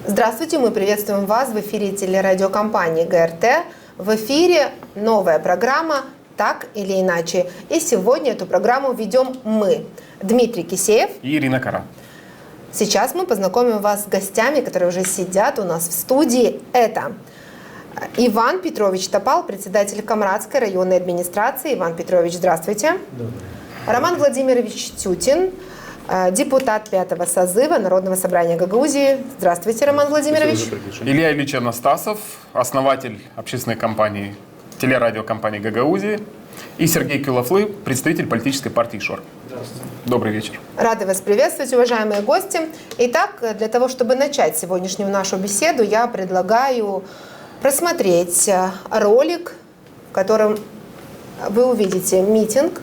Здравствуйте, мы приветствуем вас в эфире телерадиокомпании ГРТ. В эфире новая программа «Так или иначе». И сегодня эту программу ведем мы, Дмитрий Кисеев и Ирина Кара. Сейчас мы познакомим вас с гостями, которые уже сидят у нас в студии. Это Иван Петрович Топал, председатель Камрадской районной администрации. Иван Петрович, здравствуйте. Добрый. Роман Владимирович Тютин, депутат 5-го созыва Народного собрания Гагаузии. Здравствуйте, Роман Владимирович. Илья Ильич Анастасов, основатель общественной компании, телерадиокомпании Гагаузии. И Сергей Кюлафлы, представитель политической партии ШОР. Здравствуйте. Добрый вечер. Рады вас приветствовать, уважаемые гости. Итак, для того, чтобы начать сегодняшнюю нашу беседу, я предлагаю просмотреть ролик, в котором вы увидите митинг,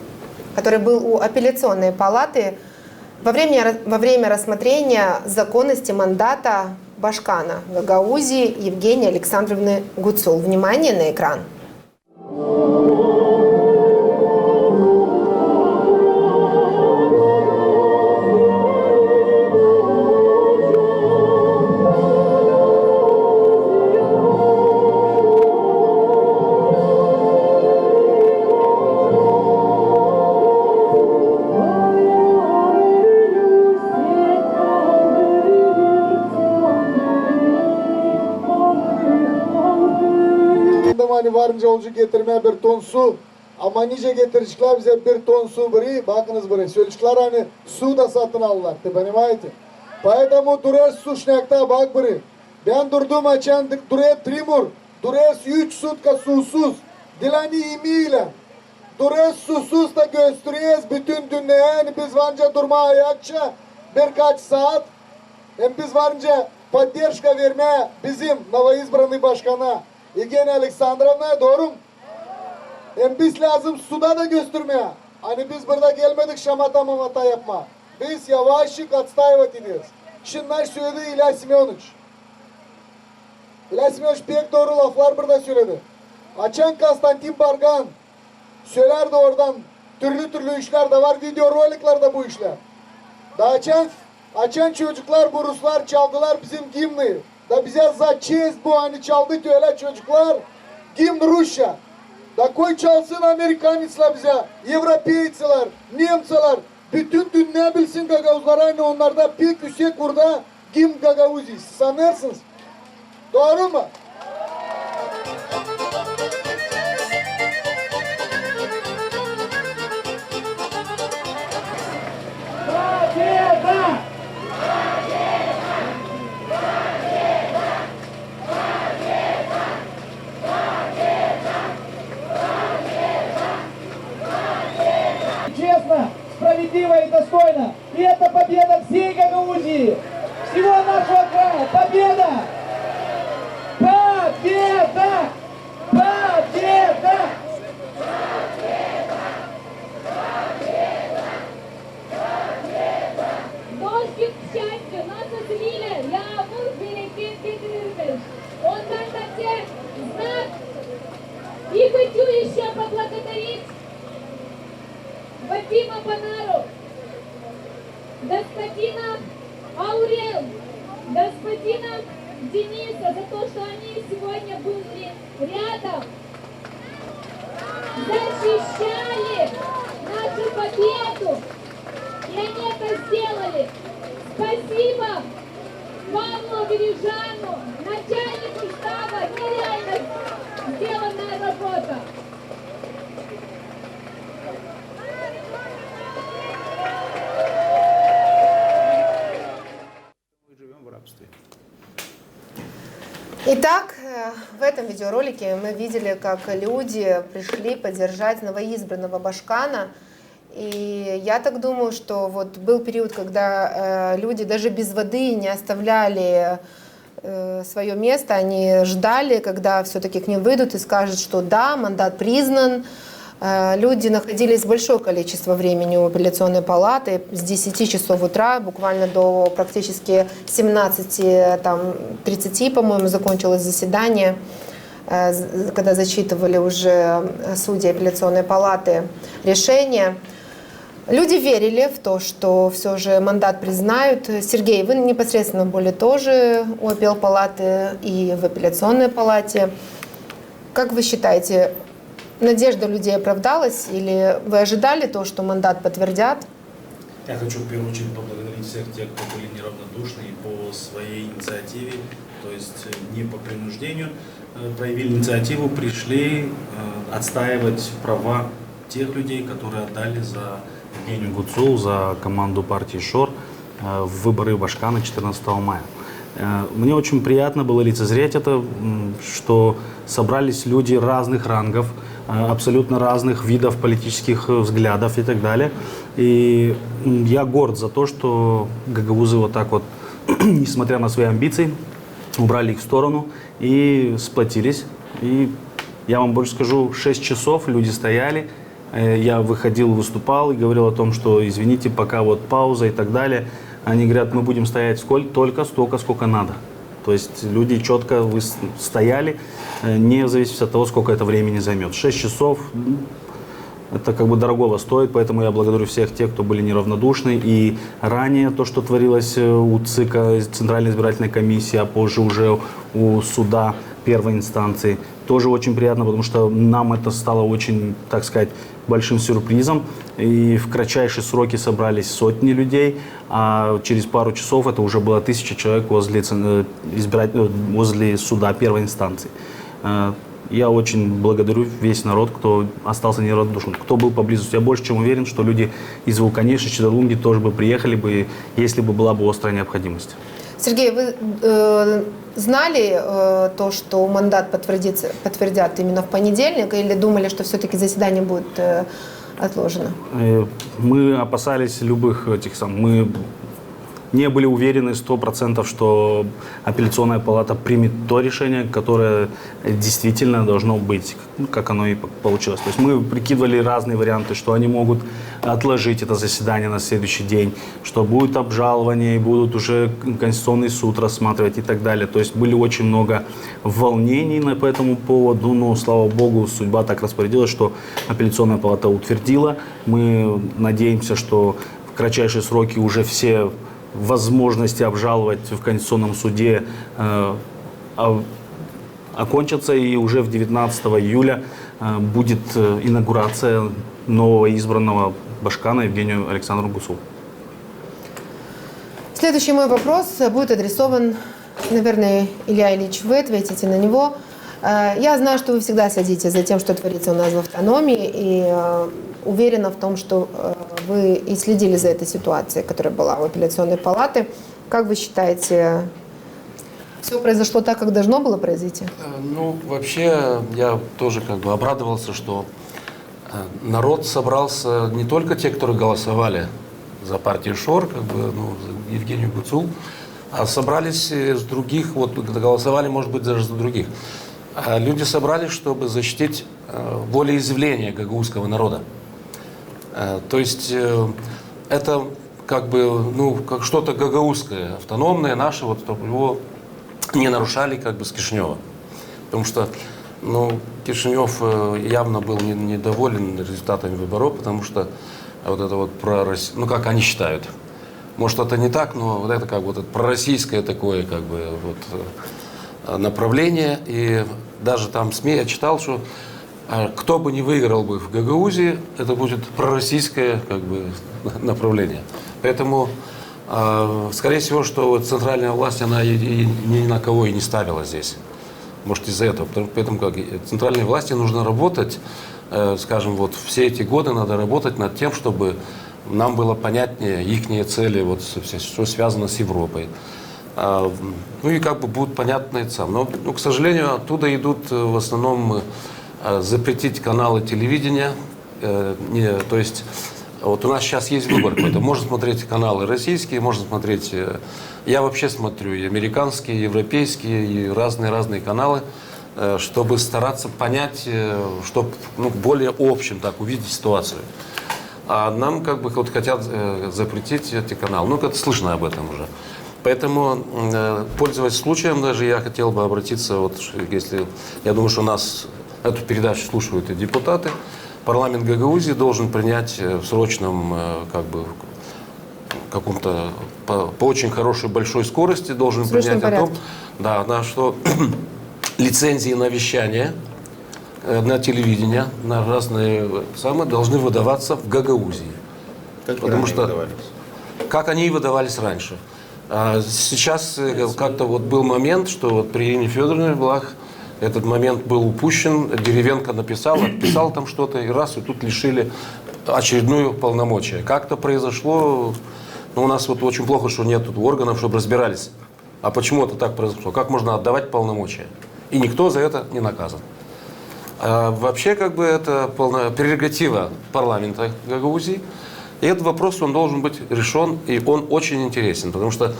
который был у апелляционной палаты во время рассмотрения законности мандата Башкана Гагаузии Евгении Александровны Гуцул. Внимание на экран. Varınca olcu getirmeye bir ton su. Ama nice getirişler bize bir ton su biri. Bakınız biri. Söyleşler hani su da satın alırlar. Понимаете? Поэтому durez su şnekta bak biri. Ben durdum açan durez trimur. Durez 3 sutka susuz. Dilani imiyle. Durez susuz da gösteriyoruz bütün dünyaya. Yani biz varınca durma ayakça birkaç saat. Hem biz varınca поддержка vermeye bizim новоизбранный başkana Евгения Александровна, doğru mu? Biz lazım suda da göstermeye. Hani biz burada gelmedik şamata mamata yapma. Biz yavaşlık отстаивать ediyoruz. Şunlar söyledi İlya Semyonovich. İlya Semyonovich pek doğru laflar burada söyledi. Açan Konstantin Bargan söylerdi oradan türlü işler de var. Video roliklarda bu işler. Da açan çocuklar bu Ruslar çaldılar bizim gimni. Da bize za çeyiz bu hani çaldı ki öyle çocuklar. Gimn Rusya. Da koy çalsın Amerikanitsler bize. Европейцler, Nemceler. Bütün dünya bilsin Gagavuzlar. Aynı onlarda pek yüksek burada Gimn Gagavuzi. Sanırsınız. Doğru mu? Честно, справедливо и достойно. И это победа всей Гагаузии, всего нашего края. Победа! Победа! Победа! Дождик, к счастью, нас отмили. Yağmur bereket getirirmiş. Ondan da всех знак. И хочу еще поблагодарить Вадима Панару, господина Аурел, господина Дениса за то, что они сегодня были рядом, защищали нашу победу, и они это сделали. Спасибо Павлу Бережану, начальнику штаба, нереально сделанная работа. Итак, в этом видеоролике мы видели, как люди пришли поддержать новоизбранного Башкана. И я так думаю, что вот был период, когда люди даже без воды не оставляли свое место, они ждали, когда все-таки к ним выйдут и скажут, что да, мандат признан. Люди находились большое количество времени у апелляционной палаты, с 10 часов утра буквально до практически 17:30, по-моему, закончилось заседание, когда зачитывали уже судьи апелляционной палаты решение. Люди верили в то, что все же мандат признают. Сергей, вы непосредственно были тоже у апелл-палаты и в апелляционной палате. Как вы считаете, надежда людей оправдалась или вы ожидали то, что мандат подтвердят? Я хочу в первую очередь поблагодарить всех тех, кто были неравнодушны и по своей инициативе, то есть не по принуждению, проявили инициативу, пришли отстаивать права тех людей, которые отдали за Евгению Гуцул, за команду партии ШОР в выборы Башкана 14 мая. Мне очень приятно было лицезреть это, что собрались люди разных рангов, абсолютно разных видов политических взглядов и так далее. И я горд за то, что гагаузы вот так вот, несмотря на свои амбиции, убрали их в сторону и сплотились. И я вам больше скажу, 6 часов люди стояли, я выходил, выступал и говорил о том, что извините, пока вот пауза и так далее. Они говорят, мы будем стоять только столько, сколько надо. То есть люди четко стояли, не в зависимости от того, сколько это времени займет. 6 часов, это как бы дорогого стоит, поэтому я благодарю всех тех, кто были неравнодушны. И ранее то, что творилось у ЦИКа, Центральной избирательной комиссии, а позже уже у суда первой инстанции, тоже очень приятно, потому что нам это стало очень, так сказать, большим сюрпризом. И в кратчайшие сроки собрались сотни людей, а через пару часов это уже было 1000 человек возле суда первой инстанции. Я очень благодарю весь народ, кто остался неравнодушным, кто был поблизости. Я больше чем уверен, что люди из Вулканеши, Чедалунги тоже бы приехали бы, если бы была бы острая необходимость. Сергей, вы знали то, что мандат подтвердят именно в понедельник, или думали, что все-таки заседание будет отложено? Мы опасались любых мы не были уверены 100%, что апелляционная палата примет то решение, которое действительно должно быть, как оно и получилось. То есть мы прикидывали разные варианты, что они могут отложить это заседание на следующий день, что будет обжалование и будут уже Конституционный суд рассматривать и так далее. То есть были очень много волнений по этому поводу, но, слава богу, судьба так распорядилась, что апелляционная палата утвердила. Мы надеемся, что в кратчайшие сроки уже все возможности обжаловать в Конституционном суде окончатся, и уже в 19 июля будет инаугурация нового избранного Башкана Евгению Александру Гуцулу. Следующий мой вопрос будет адресован, наверное, Илья Ильич, вы ответите на него. Я знаю, что вы всегда следите за тем, что творится у нас в автономии, и уверена в том, что вы и следили за этой ситуацией, которая была у апелляционной палаты. Как вы считаете, все произошло так, как должно было произойти? Ну, вообще, я тоже обрадовался, что народ собрался, не только те, которые голосовали за партию ШОР, за Евгению Гуцул, а собрались с других, голосовали, может быть, даже за других. Люди собрались, чтобы защитить волеизъявление гагаузского народа. То есть это как что-то гагаузское, автономное, наше, чтобы его не нарушали с Кишинева. Потому что Кишинев явно был недоволен результатами выборов, потому что как они считают. Может, это не так, но это пророссийское такое направление. И даже там в СМИ я читал, что кто бы не выиграл бы в Гагаузии, это будет пророссийское направление. Поэтому, скорее всего, что центральная власть, она ни на кого и не ставила здесь. Может, из-за этого. Поэтому центральной власти нужно работать, скажем, все эти годы надо работать над тем, чтобы нам было понятнее их цели, что связано с Европой. И будут понятны это сам. Но, к сожалению, оттуда идут в основном запретить каналы телевидения. То есть у нас сейчас есть выбор какой-то. Можно смотреть каналы российские, можно смотреть... Я вообще смотрю и американские, и европейские, и разные каналы, чтобы стараться понять, чтобы более общем увидеть ситуацию. А нам хотят запретить эти каналы. Это слышно об этом уже. Поэтому, пользуясь случаем, даже я хотел бы обратиться, если я думаю, что нас эту передачу слушают и депутаты, парламент Гагаузии должен принять в срочном, как бы, каком-то, по очень хорошей большой скорости должен принять о том, да, что лицензии на вещание, на телевидение, на разные самые должны выдаваться в Гагаузии. Потому что как они и выдавались раньше. Сейчас как-то вот был момент, что вот при Ирине Федоровне Влах этот момент был упущен. Деревенко написал, отписал там что-то, и раз, и тут лишили очередную полномочия. Как-то произошло, у нас вот очень плохо, что нет тут органов, чтобы разбирались. А почему это так произошло? Как можно отдавать полномочия? И никто за это не наказан. Вообще, как бы, это полная прерогатива парламента Гагаузии. И этот вопрос, он должен быть решен, и он очень интересен, потому что,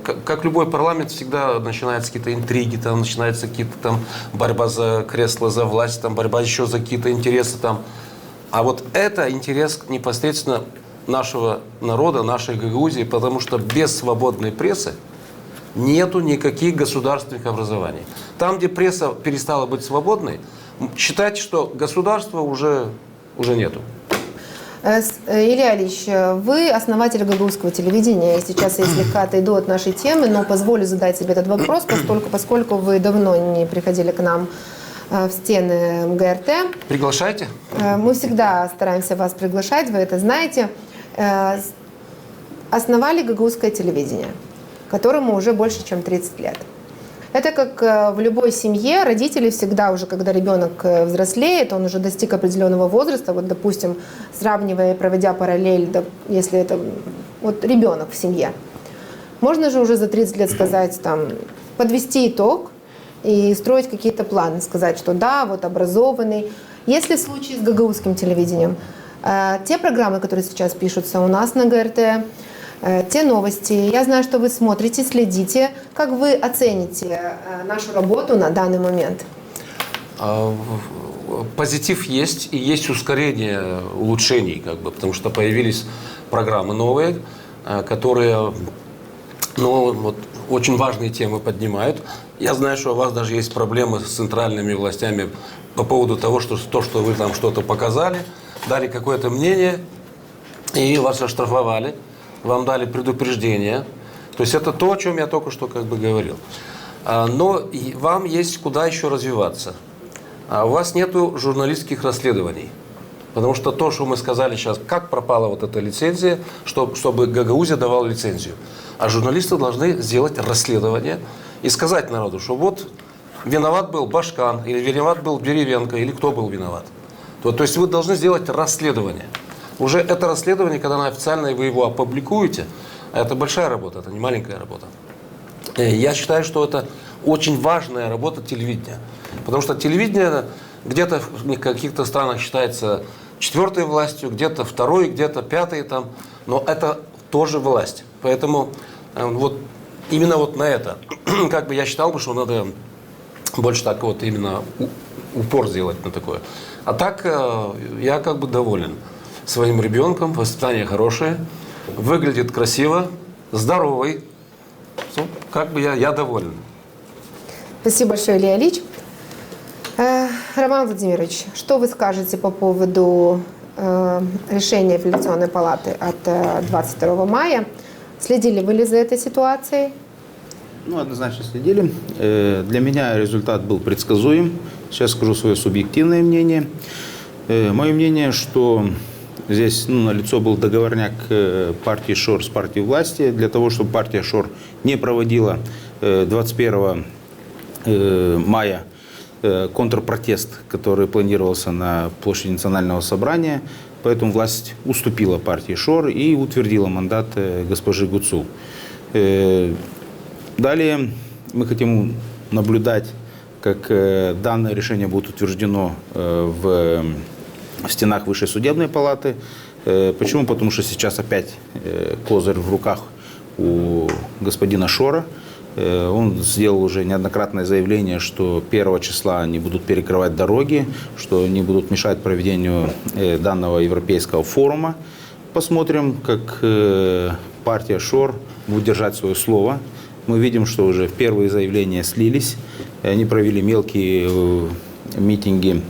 как любой парламент, всегда начинаются какие-то интриги, там начинается какие-то там борьба за кресло, за власть, там борьба еще за какие-то интересы там. А вот это интерес непосредственно нашего народа, нашей Гагаузии, потому что без свободной прессы нету никаких государственных образований. Там, где пресса перестала быть свободной, считайте, что государства уже нету. Илья Ильич, вы основатель гагаузского телевидения. И сейчас я слегка отойду от нашей темы, но позволю задать себе этот вопрос, поскольку вы давно не приходили к нам в стены МГРТ. Приглашайте. Мы всегда стараемся вас приглашать, вы это знаете. Основали гагаузское телевидение, которому уже больше, чем 30 лет. Это как в любой семье, родители всегда уже, когда ребенок взрослеет, он уже достиг определенного возраста, вот, допустим, сравнивая, проводя параллель, если это вот ребенок в семье, можно же уже за 30 лет сказать, там, подвести итог и строить какие-то планы, сказать, что да, вот образованный. Если в случае с гагаузским телевидением, те программы, которые сейчас пишутся у нас на ГРТ, те новости. Я знаю, что вы смотрите, следите. Как вы оцените нашу работу на данный момент? Позитив есть, и есть ускорение улучшений, как бы, потому что появились программы новые, которые вот, очень важные темы поднимают. Я знаю, что у вас даже есть проблемы с центральными властями по поводу того, что вы там что-то показали, дали какое-то мнение, и вас оштрафовали. Вам дали предупреждение. То есть это то, о чем я только что как бы говорил. Но вам есть куда еще развиваться. У вас нету журналистских расследований. Потому что то, что мы сказали сейчас, как пропала вот эта лицензия, чтобы Гагаузия давала лицензию. А журналисты должны сделать расследование и сказать народу, что вот виноват был Башкан, или виноват был Деревенко, или кто был виноват. То есть вы должны сделать расследование. Уже это расследование, когда официально вы его опубликуете, это большая работа, это не маленькая работа. Я считаю, что это очень важная работа телевидения. Потому что телевидение где-то в каких-то странах считается 4-й властью, где-то 2-й, где-то 5-й там. Но это тоже власть. Поэтому вот именно вот на это, как бы я считал бы, что надо больше так вот именно упор сделать на такое. А так я как бы доволен своим ребенком, воспитание хорошее, выглядит красиво, здоровый. Как бы я доволен. Спасибо большое, Илья Ильич. Роман Владимирович, что вы скажете по поводу решения апелляционной палаты от 22 мая? Следили вы ли за этой ситуацией? Однозначно следили. Для меня результат был предсказуем. Сейчас скажу свое субъективное мнение. Мое мнение, что здесь налицо был договорняк партии ШОР с партией власти для того, чтобы партия ШОР не проводила 21 мая контрпротест, который планировался на площади Национального собрания. Поэтому власть уступила партии ШОР и утвердила мандат госпожи Гуцул. Далее мы хотим наблюдать, как данное решение будет утверждено в стенах Высшей судебной палаты. Почему? Потому что сейчас опять козырь в руках у господина Шора. Он сделал уже неоднократное заявление, что 1 числа они будут перекрывать дороги, что не будут мешать проведению данного европейского форума. Посмотрим, как партия ШОР будет держать свое слово. Мы видим, что уже первые заявления слились. Они провели мелкие митинги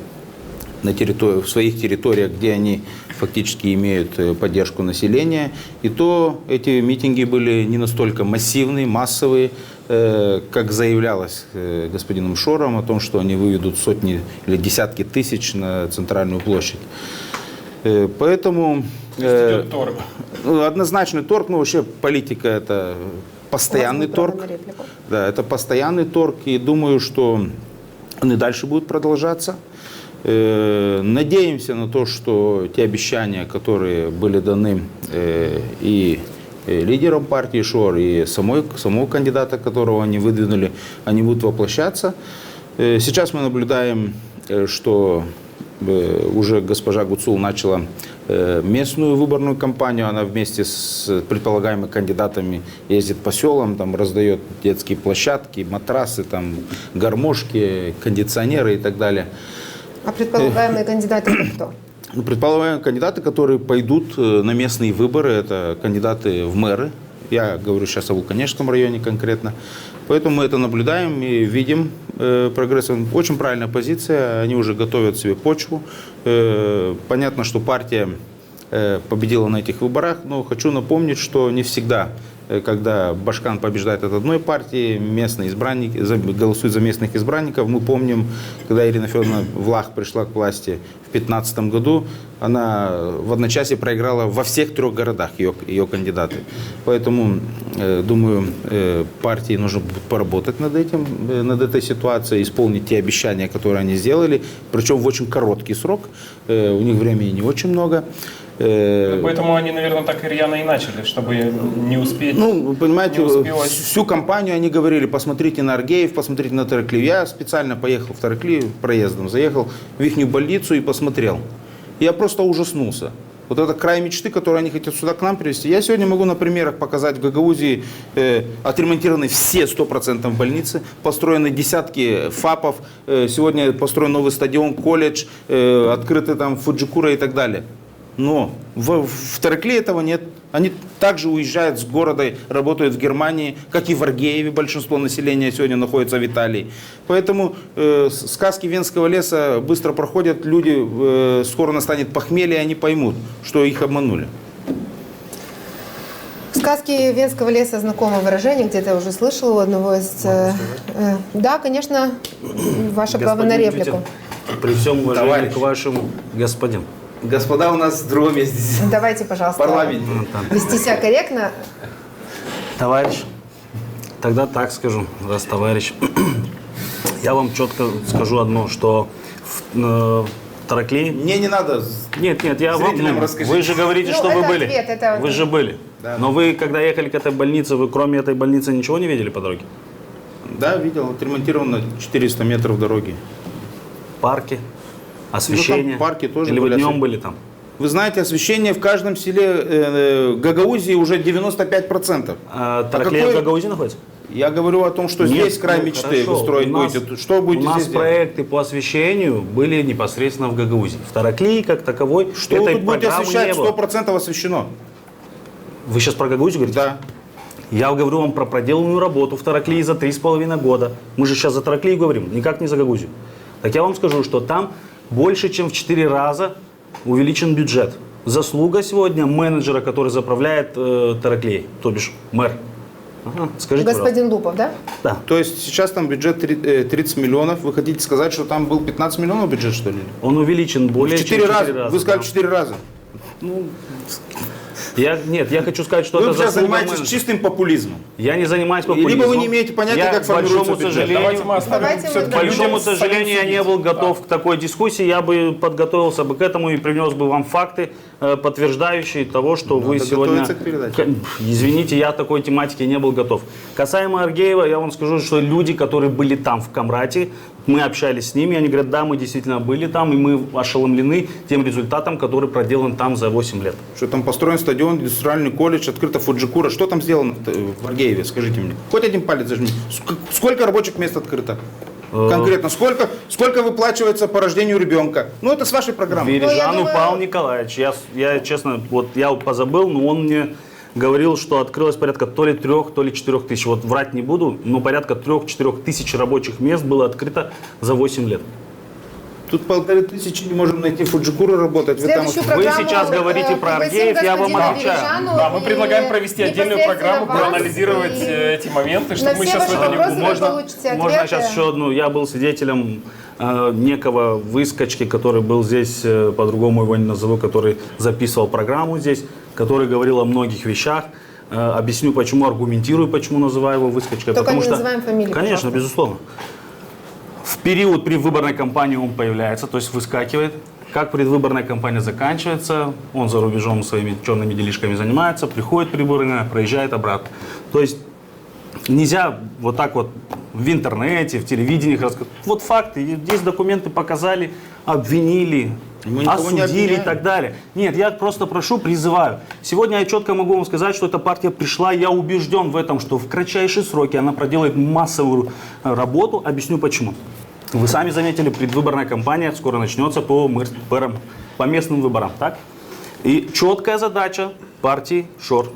в своих территориях, где они фактически имеют поддержку населения. И то эти митинги были не настолько массивные, массовые, как заявлялось господином Шором о том, что они выведут сотни или десятки тысяч на центральную площадь. Поэтому идет торг. однозначный торг, вообще политика это постоянный торг. Да, это постоянный торг, и думаю, что он и дальше будет продолжаться. Надеемся на то, что те обещания, которые были даны и лидером партии Шор, и самого кандидата, которого они выдвинули, они будут воплощаться. Сейчас мы наблюдаем, что уже госпожа Гуцул начала местную выборную кампанию. Она вместе с предполагаемыми кандидатами ездит по селам, там раздает детские площадки, матрасы, там, гармошки, кондиционеры и так далее. А предполагаемые кандидаты это кто? Предполагаемые кандидаты, которые пойдут на местные выборы, это кандидаты в мэры. Я говорю сейчас о Вулканежском районе конкретно. Поэтому мы это наблюдаем и видим прогресс. Очень правильная позиция, они уже готовят себе почву. Понятно, что партия победила на этих выборах, но хочу напомнить, что не всегда, когда Башкан побеждает от одной партии, местные избранники голосуют за местных избранников. Мы помним, когда Ирина Федоровна Влах пришла к власти в 2015 году, она в одночасье проиграла во всех 3 городах ее кандидаты. Поэтому, думаю, партии нужно поработать над этим, над этой ситуацией, исполнить те обещания, которые они сделали, причем в очень короткий срок. У них времени не очень много. Поэтому они, наверное, так и рьяно и начали, чтобы не успеть. Ну, понимаете, всю кампанию они говорили: посмотрите на Аргеев, посмотрите на Тараклию. Я специально поехал в Тараклию проездом, заехал в их больницу и посмотрел. Я просто ужаснулся. Вот это край мечты, который они хотят сюда к нам привезти. Я сегодня могу на примерах показать: в Гагаузии отремонтированы все 100% больницы, построены десятки ФАПов, сегодня построен новый стадион, колледж, открыты там Фуджикура и так далее. Но в Тараклии этого нет. Они также уезжают с города, работают в Германии, как и в Аргееве. Большинство населения сегодня находится в Италии. Поэтому сказки Венского леса быстро проходят. Люди, скоро настанет похмелье, и они поймут, что их обманули. Сказки Венского леса — знакомое выражение, где-то я уже слышала у одного из... Да, конечно, ваше право на реплику. При всем уважении к вашим господам. Господа у нас в другом месте. Давайте, пожалуйста, парламенте. вести себя корректно. Товарищ, тогда так скажу, раз товарищ. Я вам четко скажу одно, что в Тараклии... Мне не надо. Нет, я вам... Вы же говорите, что вы были. Вы же были. Да. Но вы, когда ехали к этой больнице, вы кроме этой больницы ничего не видели по дороге? Да, видел. Отремонтировано 400 метров дороги. Парки? Освещение? Ну, парки тоже или были. Вы днем были там? Вы знаете, освещение в каждом селе Гагаузии уже 95%. Тараклия в Гагаузии находится? Я говорю о том, что Нет, здесь край мечты вы строить будете. Что будете у нас здесь проекты делать? по освещению были непосредственно в Гагаузии. В Тараклии как таковой Что этой вы тут будете программы освещать? не было. 100% освещено. Вы сейчас про Гагаузию говорите? Да. Я говорю вам про проделанную работу в Тараклии за 3,5 года. Мы же сейчас за Тараклию говорим, никак не за Гагаузию. Так я вам скажу, что там больше, чем в 4 раза увеличен бюджет. Заслуга сегодня менеджера, который заправляет Тараклией, то бишь мэр. Ага, скажите, Господин Лупов, да? Да. То есть сейчас там бюджет 30 миллионов. Вы хотите сказать, что там был 15 миллионов бюджет, что ли? Он увеличен более В 4 чем в 4 раза. раза. Вы сказали да. 4 раза. Я хочу сказать, что Вы это сейчас заслуга занимаетесь менеджера. чистым популизмом. Я не занимаюсь популизмом. Либо вы не имеете понятия, Я, как к формируется большому бюджет. сожалению, Давайте мы оставим Давайте мы все-таки К большому людям сожалению, я не был готов к такой дискуссии. Я бы подготовился бы к этому и принес бы вам факты, подтверждающие того, что вы сегодня... готовиться к передаче. Извините, я такой тематике не был готов. Касаемо Аргеева, я вам скажу, что люди, которые были там в Камрате, мы общались с ними, они говорят: да, мы действительно были там, и мы ошеломлены тем результатом, который проделан там за 8 лет. Что там построен стадион, индустриальный колледж, открыто Фуджикура. Что там сделано в Аргееве, скажите мне? Хоть один палец зажми. Сколько рабочих мест открыто? Конкретно, сколько выплачивается по рождению ребенка? Ну, это с вашей программы. Вережан думаю- Павел Николаевич, я честно, я позабыл, но он мне говорил, что открылось порядка то ли 3, то ли 4 тысяч. Вот врать не буду, но порядка 3-4 тысяч рабочих мест было открыто за 8 лет. Тут 1500 не можем найти Фуджикуру работать. Следующую Вы программу, сейчас говорите про пригласим Аргеев, я вам господина отвечаю. Бережану Да, мы и предлагаем провести отдельную непосредственно программу, вас, проанализировать и эти моменты, на чтобы мы все сейчас в ваши это не вопросы углубляться. вы получите Можно ответы. сейчас еще одну? Я был свидетелем некого выскочки, который был здесь, по-другому его не назову, который записывал программу здесь, который говорил о многих вещах. Объясню почему, аргументирую, почему называю его выскочкой. Только потому не что, называем фамилии, конечно, пожалуйста. безусловно. В период предвыборной кампании он появляется, то есть выскакивает. Как предвыборная кампания заканчивается, он за рубежом своими черными делишками занимается, приходит предвыборная, проезжает обратно. То есть нельзя вот так вот в интернете, в телевидении рассказывать. Вот факты, здесь документы показали, обвинили, Мы никого не осудили и обвиняем. так далее. Нет, я просто прошу, призываю. Сегодня я четко могу вам сказать, что эта партия пришла, я убежден в этом, что в кратчайшие сроки она проделает массовую работу. Объясню почему. Вы сами заметили, предвыборная кампания скоро начнется по местным выборам, так? И четкая задача партии ШОР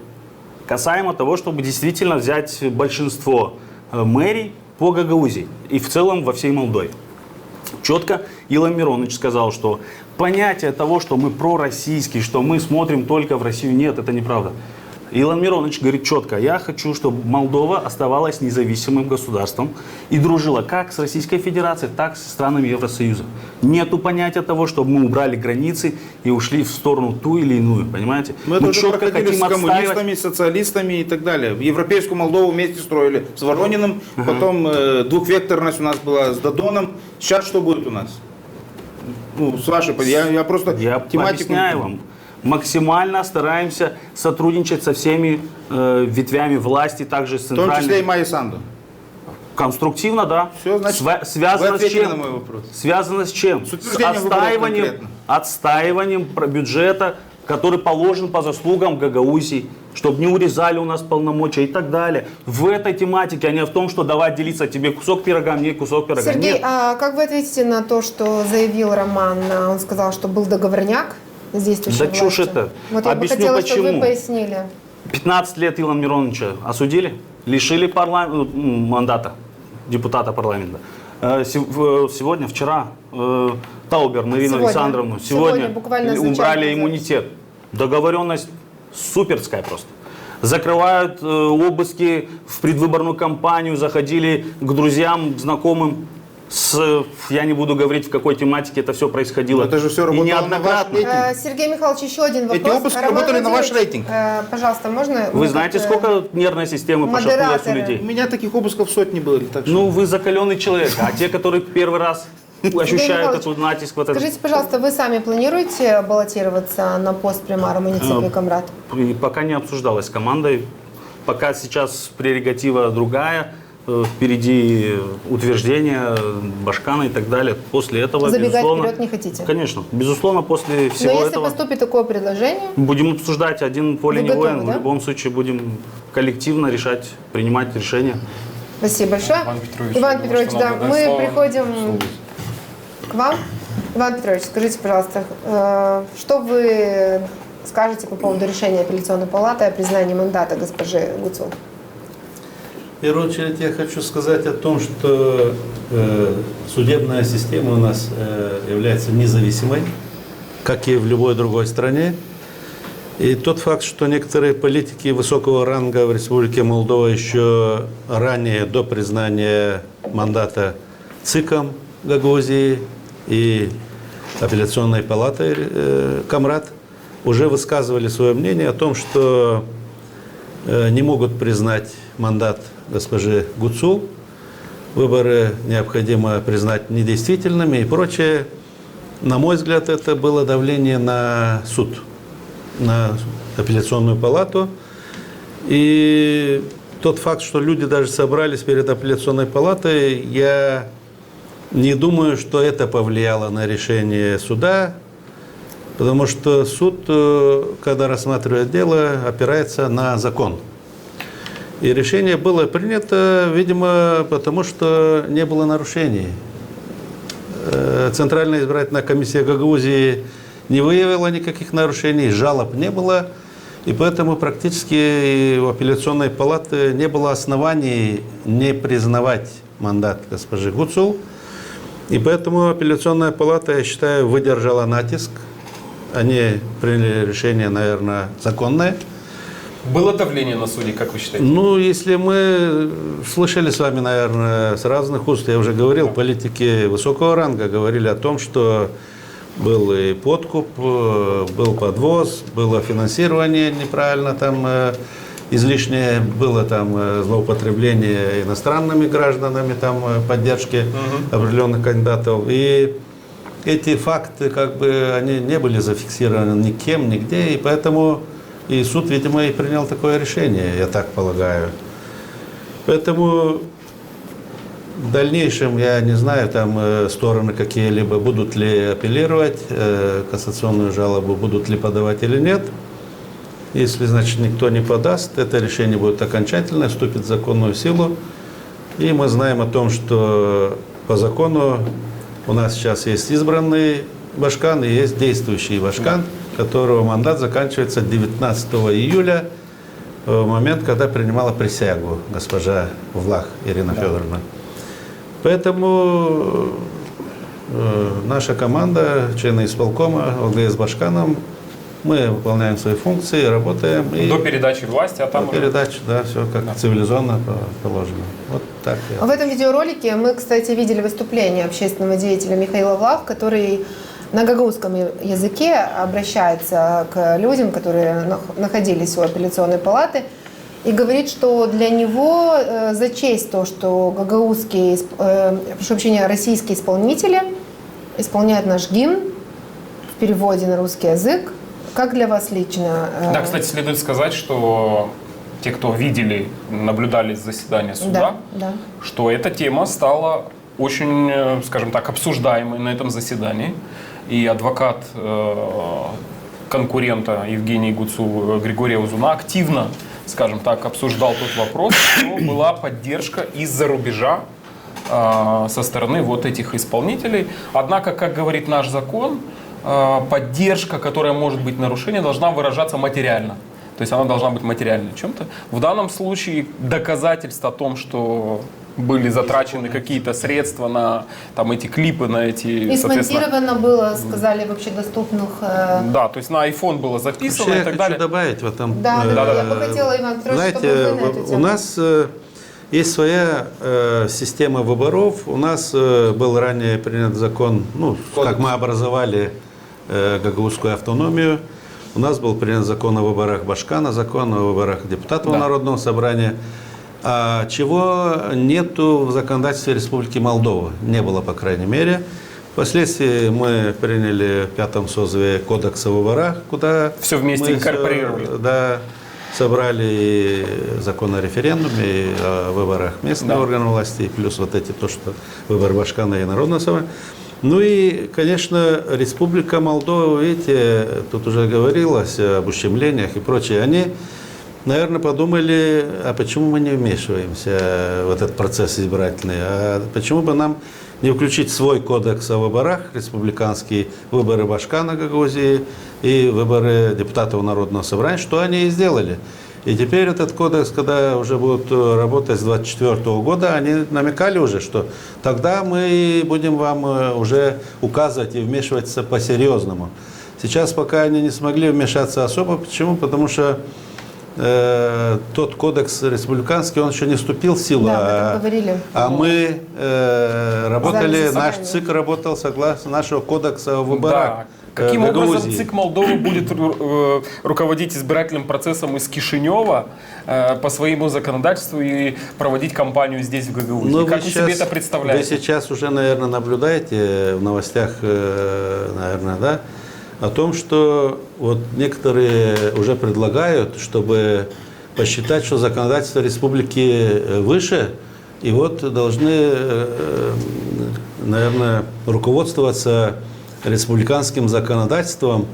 касаемо того, чтобы действительно взять большинство мэрий по Гагаузии и в целом во всей Молдове. Четко Илон Миронович сказал, что понятие того, что мы пророссийские, что мы смотрим только в Россию, нет, это неправда. Илон Миронович говорит четко, я хочу, чтобы Молдова оставалась независимым государством и дружила как с Российской Федерацией, так и со странами Евросоюза. Нету понятия того, чтобы мы убрали границы и ушли в сторону ту или иную, понимаете? Мы это уже четко проходили хотим с коммунистами, отстаивать. социалистами и так далее. Европейскую Молдову вместе строили с Ворониным, потом двухвекторность у нас была с Додоном. Сейчас что будет у нас? Ну, с вашей я просто Я тематику... объясняю вам. Максимально стараемся сотрудничать со всеми ветвями власти, также с В том числе и центральной. Майя Санду. Конструктивно, да. Все, значит, связано вы с ответили чем? на мой вопрос. Связано с чем? С С утверждением выборов конкретно. отстаиванием бюджета, который положен по заслугам Гагаузии, чтобы не урезали у нас полномочия и так далее. В этой тематике, а не в том, что давай делиться тебе кусок пирога, мне кусок пирога. Сергей, Нет. а как вы ответите на то, что заявил Роман? Он сказал, что был договорняк с действующей Да чушь властью. это. Вот я бы Объясню, хотела, чтобы вы почему. пояснили. 15 лет Илона Мироновича осудили, лишили мандата депутата парламента. Сегодня, вчера, Таубер Марину Сегодня. Александровну Сегодня, буквально за час убрали назад. иммунитет. Договоренность суперская просто. Закрывают обыски в предвыборную кампанию, заходили к друзьям, знакомым. Я не буду говорить, в какой тематике это все происходило. Но это же все И работало неоднократно. на ваш рейтинг. Сергей Михайлович, еще один вопрос. Эти обыски Роман работали на ваш Владимирович, рейтинг. Пожалуйста, можно? Вы знаете, сколько нервной системы пошатнулось у Модераторы. людей? У меня таких обысков сотни было. Так что... Ну, вы закаленный человек, а те, которые первый раз ощущают Михайлович, этот натиск в этом... Скажите, пожалуйста, вы сами планируете баллотироваться на пост примара муниципальный Камрад? Пока не обсуждалось с командой. Пока сейчас прерогатива другая. Впереди утверждение Башкана и так далее. После этого, Забегать безусловно... вперед не хотите? Конечно. Безусловно, после Но всего если этого... поступит такое предложение, Будем обсуждать, один поле Вы не готовы, воин. да? В любом случае будем коллективно решать, принимать решения. спасибо большое. Иван Петрович, Иван я думаю, Петрович, что да, надо дать мы слово приходим к вам. Иван Петрович, скажите, пожалуйста, что вы скажете по поводу решения апелляционной палаты о признании мандата госпожи Гуцул? В первую очередь я хочу сказать о том, что судебная система у нас является независимой, как и в любой другой стране. И тот факт, что некоторые политики высокого ранга в Республике Молдова еще ранее, до признания мандата ЦИКом Гагаузии и апелляционной палатой Камрад, уже высказывали свое мнение о том, что не могут признать мандат госпожи Гуцул, выборы необходимо признать недействительными и прочее. На мой взгляд, это было давление на суд, на апелляционную палату. И тот факт, что люди даже собрались перед апелляционной палатой, я не думаю, что это повлияло на решение суда, потому что суд, когда рассматривает дело, опирается на закон. И решение было принято, видимо, потому что не было нарушений. Центральная избирательная комиссия Гагаузии не выявила никаких нарушений, жалоб не было. И поэтому практически у апелляционной палаты не было оснований не признавать мандат госпожи Гуцул. И поэтому апелляционная палата, я считаю, выдержала натиск. Они приняли решение, наверное, законное. Было давление на судей, как вы считаете? Ну, если мы слышали с вами, наверное, с разных уст, я уже говорил, политики высокого ранга говорили о том, что был и подкуп, был подвоз, было финансирование неправильно там излишнее, было там злоупотребление иностранными гражданами там поддержки определенных кандидатов. И эти факты, как бы, они не были зафиксированы никем, нигде, и поэтому и суд, видимо, и принял такое решение, я так полагаю. Поэтому в дальнейшем, я не знаю, там стороны какие-либо будут ли апеллировать, кассационную жалобу будут ли подавать или нет. Если, значит, никто не подаст, это решение будет окончательное, вступит в законную силу. И мы знаем о том, что по закону у нас сейчас есть избранный Башкан и есть действующий Башкан, которого мандат заканчивается 19 июля, в момент, когда принимала присягу госпожа Влах Ирина Федоровна. Поэтому наша команда, члены исполкома, ЛГС Башканом, мы выполняем свои функции, работаем. До передачи власти, а там... До передачи, да, все как цивилизованно положено. Вот так. В этом видеоролике мы, кстати, видели выступление общественного деятеля Михаила Влах, который на гагаузском языке обращается к людям, которые находились у апелляционной палаты, и говорит, что для него за честь то, что гагаузские, прошу прощения, российские исполнители исполняют наш гимн в переводе на русский язык. Как для вас лично? Да, кстати, следует сказать, что те, кто видели, наблюдали заседание суда, что эта тема стала очень, скажем так, обсуждаемой на этом заседании. И адвокат конкурента Евгений Гуцул Григория Узуна активно, скажем так, обсуждал тот вопрос, что была поддержка из-за рубежа со стороны вот этих исполнителей. Однако, как говорит наш закон, поддержка, которая может быть нарушение, должна выражаться материально. То есть она должна быть материальной чем-то. В данном случае доказательства о том, что были затрачены какие-то средства на там, эти клипы, на эти... И смонтировано было, сказали, в общедоступных... Да, то есть на iPhone было записано вообще и так я далее. хочу добавить в этом... Да, я бы хотела, Иван Петрович, чтобы вы на эту тему. У нас есть своя система выборов. У нас был ранее принят закон, ну, как мы образовали гагаузскую автономию. У нас был принят закон о выборах Башкана, закон о выборах депутатов Народного собрания. Чего нету в законодательстве Республики Молдова. Не было, по крайней мере. Впоследствии мы приняли в 5-м созыве Кодекс о выборах, куда все вместе инкорпорировали. Да, собрали и закон о референдуме, и о выборах местных органов власти, и плюс вот эти, то, что выбор Башкана и Народного собрания. Ну и, конечно, Республика Молдова, видите, тут уже говорилось об ущемлениях и прочее. Они, наверное, подумали, а почему мы не вмешиваемся в этот процесс избирательный? А почему бы нам не включить свой кодекс о выборах, республиканские выборы Башкана Гагаузии и выборы депутатов Народного собрания, что они и сделали. И теперь этот кодекс, когда уже будут работать с 2024 года, они намекали уже, что тогда мы будем вам уже указывать и вмешиваться по-серьезному. Сейчас пока они не смогли вмешаться особо. Почему? Потому что тот кодекс республиканский, он еще не вступил в силу. Да, а мы работали, наш ЦИК работал согласно нашего кодекса о выборах. Да. Каким образом ЦИК Молдовы будет руководить избирательным процессом из Кишинева по своему законодательству и проводить кампанию здесь, в Гагаузии? Ну, как вы себе это представляете? Вы сейчас уже, наверное, наблюдаете в новостях, наверное, да, о том, что вот некоторые уже предлагают, чтобы посчитать, что законодательство республики выше, и вот должны, наверное, руководствоваться республиканским законодательством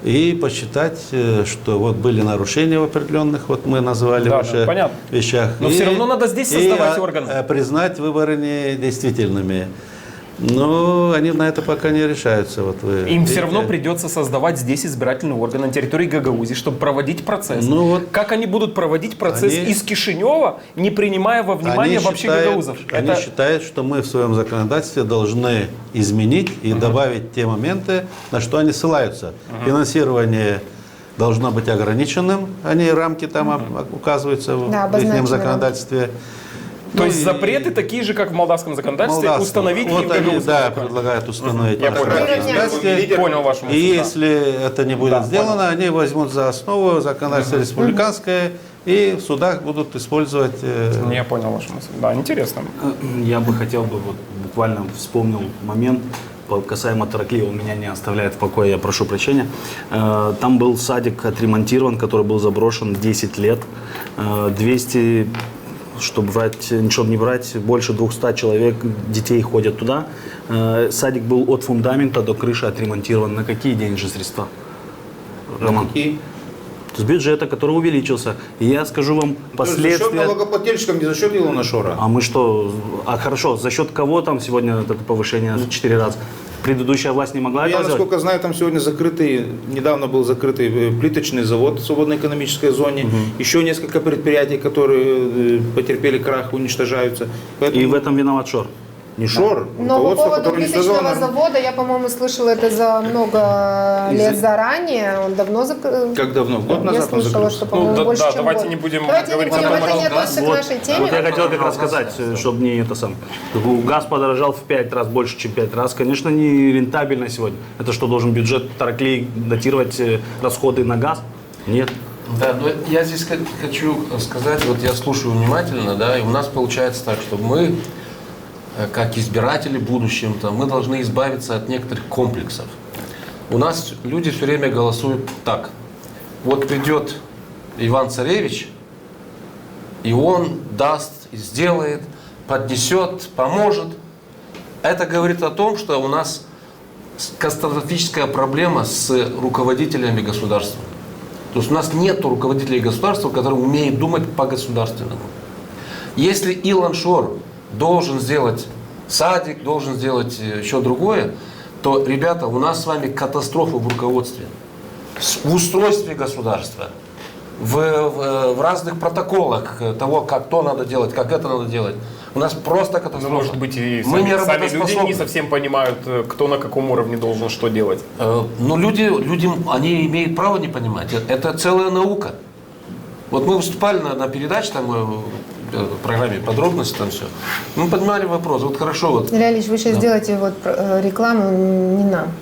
и посчитать, что вот были нарушения в определенных, вот мы назвали выше вещах. Но все равно надо здесь создавать органы. Признать выборы недействительными. Но они на это пока не решаются. Вот вы Им видите. все равно придется создавать здесь избирательный орган на территории Гагаузии, чтобы проводить процесс. Ну вот. Как они будут проводить процесс Они- из Кишинева, не принимая во внимание вообще гагаузов? Они считают, что мы в своем законодательстве должны изменить и добавить те моменты, на что они ссылаются. Финансирование должно быть ограниченным, они рамки там указываются в Да, их обозначены законодательстве. То Ну есть и- запреты такие же, как в молдавском законодательстве, Молдавском. установить вот и в они, гагаузском да, законе. предлагают установить. Я это понял. в законодательстве. Понял вашу мысль, И да. если это не будет Да, сделано, они возьмут за основу законодательство республиканское и в судах будут использовать. Я понял вашу мысль. Да, интересно. Я бы хотел бы, вот, буквально вспомнил момент, касаемо Тараклии, он меня не оставляет в покое, я прошу прощения. Там был садик отремонтирован, который был заброшен 10 лет. 200, чтобы не брать, больше 200 человек, детей ходят туда. Садик был от фундамента до крыши отремонтирован. На какие денежные средства? Роман? И С бюджета, который увеличился. И я скажу вам за счет последствия. налогоплательщиков, не за счет Илона Шора. А мы что? А хорошо, за счет кого там сегодня это повышение в 4 раза? Предыдущая власть не могла Я, этого сделать? насколько знаю, там сегодня недавно был закрытый плиточный завод в свободной экономической зоне. Еще несколько предприятий, которые потерпели крах, уничтожаются. Поэтому И в этом виноват Шор. не Шор, Но по руководство, поводу которое уничтожало плиточного завода, я, по-моему, слышала это за много лет заранее. Он давно закрыл. Как давно? Год Я назад он слышала, закрылся. что, по-моему, да, больше, да, чем давайте год. не будем Давайте не говорить будем, об это этом. не относится к нашей теме. Вот я хотел как раз сказать, чтобы не это сам. Газ подорожал в 5 раз, больше, чем 5 раз. Конечно, не рентабельно сегодня. Это что, должен бюджет Тараклии датировать расходы на газ? Нет. Да, но я здесь хочу сказать, вот я слушаю внимательно, да, и у нас получается так, что мы, как избиратели в будущем, мы должны избавиться от некоторых комплексов. У нас люди все время голосуют так. Вот придет Иван Царевич, и он даст, сделает, поднесет, поможет. Это говорит о том, что у нас катастрофическая проблема с руководителями государства. То есть у нас нет руководителей государства, которые умеют думать по-государственному. Если Илон Шор должен сделать садик, должен сделать еще другое, то, ребята, у нас с вами катастрофа в руководстве, в устройстве государства, в разных протоколах того, как то надо делать, как это надо делать. У нас просто катастрофа. Ну, может быть, и Мы не сами люди работоспособны. не совсем понимают, кто на каком уровне должен что делать. Но люди, они имеют право не понимать. Это целая наука. Вот мы выступали на передаче, там, в программе подробности, там все. Мы поднимали вопрос. Вот хорошо, вот. Илья Ильич, вы сейчас делаете вот рекламу не нам.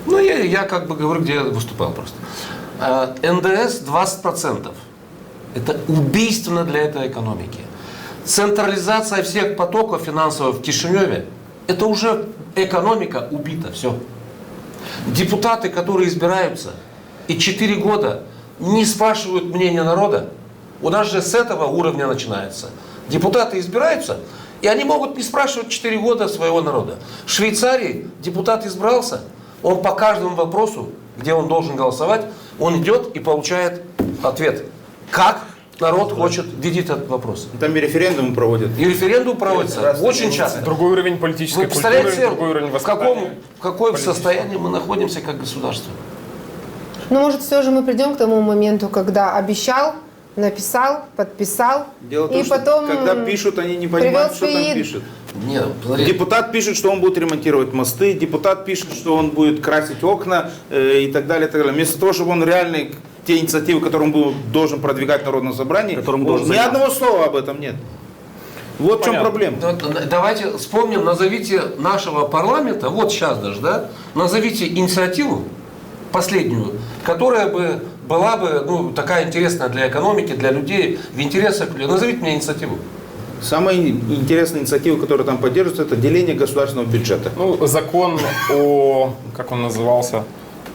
Ну, я как бы говорю, где я выступал просто. НДС 20%. Это убийственно для этой экономики. Централизация всех потоков финансовых в Кишиневе, это уже экономика убита, все. Депутаты, которые избираются и 4 года не спрашивают мнения народа, у нас же с этого уровня начинается. Депутаты избираются, и они могут не спрашивать 4 года своего народа. В Швейцарии депутат избрался, он по каждому вопросу, где он должен голосовать, он идет и получает ответ. Как народ хочет видеть этот вопрос. Там и референдумы проводят. И референдум проводится очень часто. Другой уровень политической Вы представляете культуры, другой уровень в каком воспитания. состоянии мы находимся как государство? Ну, может, все же мы придем к тому моменту, когда обещал, написал, подписал, Дело в и том, что потом когда пишут, они не понимают, что там привел пишут. Нет, смотрите. Депутат пишет, что он будет ремонтировать мосты, депутат пишет, что он будет красить окна и так далее, и так далее. Вместо того, чтобы он реально те инициативы, которые он должен продвигать в Народном собрании, ни одного слова об этом нет. Вот в чем проблема. Давайте вспомним, назовите нашего парламента, вот сейчас даже, да, назовите инициативу последнюю, которая бы была бы такая интересная для экономики, для людей, в интересах людей. Назовите мне инициативу. Самая интересная инициатива, которая там поддерживается, это деление государственного бюджета. Ну, закон о, как он назывался,